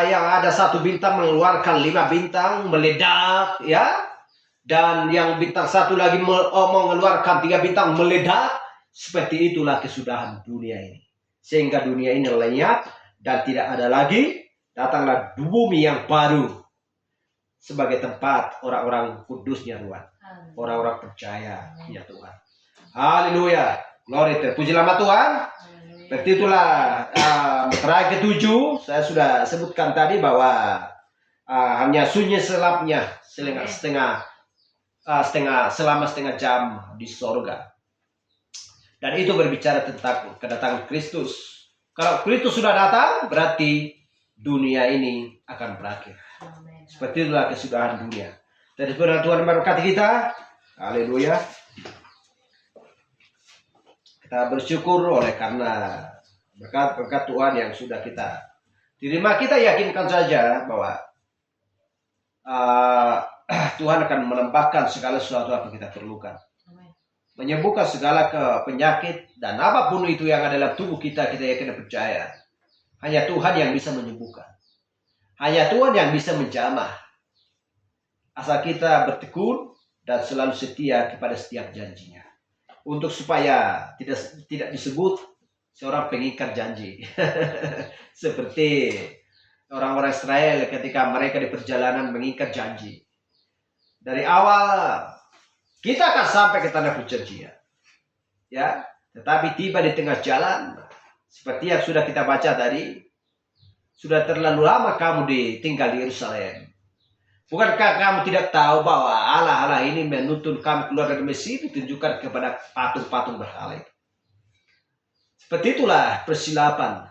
Yang ada 1 bintang mengeluarkan 5 bintang, meledak, ya. Dan yang bintang 1 lagi mengeluarkan 3 bintang, meledak. Seperti itulah kesudahan dunia ini. Sehingga dunia ini lenyap dan tidak ada lagi. Datanglah bumi yang baru sebagai tempat orang-orang kudusnya Tuhan. Orang-orang percaya ya Tuhan. Haleluya. Glory, terpuji nama Tuhan. Seperti itulah materai ketujuh. Saya sudah sebutkan tadi bahwa hanya sunyi selapnya selama setengah jam di sorga. Dan itu berbicara tentang kedatangan Kristus. Kalau Kristus sudah datang, berarti dunia ini akan berakhir. Amin. Seperti itulah kesudahan dunia. Jadi semoga Tuhan memberkati kita. Haleluya. Kita bersyukur oleh karena berkat-berkat Tuhan yang sudah kita terima. Kita yakinkan saja bahwa Tuhan akan menambahkan segala sesuatu apa yang kita perlukan. Amin. Menyembuhkan segala penyakit dan apapun itu yang ada dalam tubuh kita, kita yakin dan percaya. Hanya Tuhan yang bisa menyembuhkan. Hanya Tuhan yang bisa menjamah. Asal kita bertekun dan selalu setia kepada setiap janjinya. Untuk supaya tidak disebut seorang pengikat janji. Seperti orang-orang Israel ketika mereka di perjalanan mengikat janji. Dari awal kita akan sampai ke tanah perjanjian. Ya, tetapi tiba di tengah jalan seperti yang sudah kita baca tadi, sudah terlalu lama kamu tinggal di Yerusalem. Bukankah kamu tidak tahu bahwa Allah ini menuntun kamu keluar dari Mesir ditunjukkan kepada patung-patung berhala? Seperti itulah persilapan,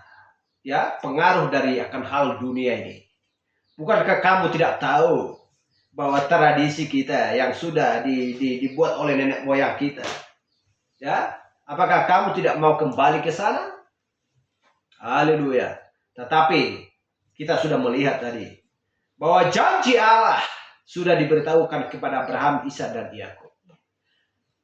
ya, pengaruh dari akan hal dunia ini. Bukankah kamu tidak tahu bahwa tradisi kita yang sudah dibuat oleh nenek moyang kita, ya, apakah kamu tidak mau kembali ke sana? Haleluya. Tetapi kita sudah melihat tadi bahwa janji Allah sudah diberitahukan kepada Abraham, Ishak dan Yakub.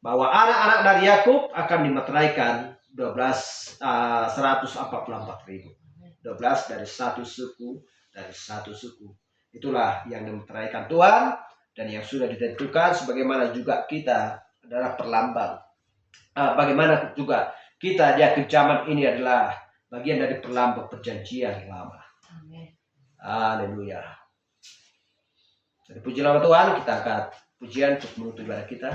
Bahwa anak-anak dari Yakub akan dimeteraikan 144.000. 12 dari satu suku. Itulah yang dimeteraikan Tuhan dan yang sudah ditentukan, sebagaimana juga kita adalah perlambang. Bagaimana juga kita di akhir zaman ini adalah bagian dari perlambang perjanjian lama. Amin. Haleluya. Jadi puji nama Tuhan, kita angkat pujian untuk menutup ibadah kita.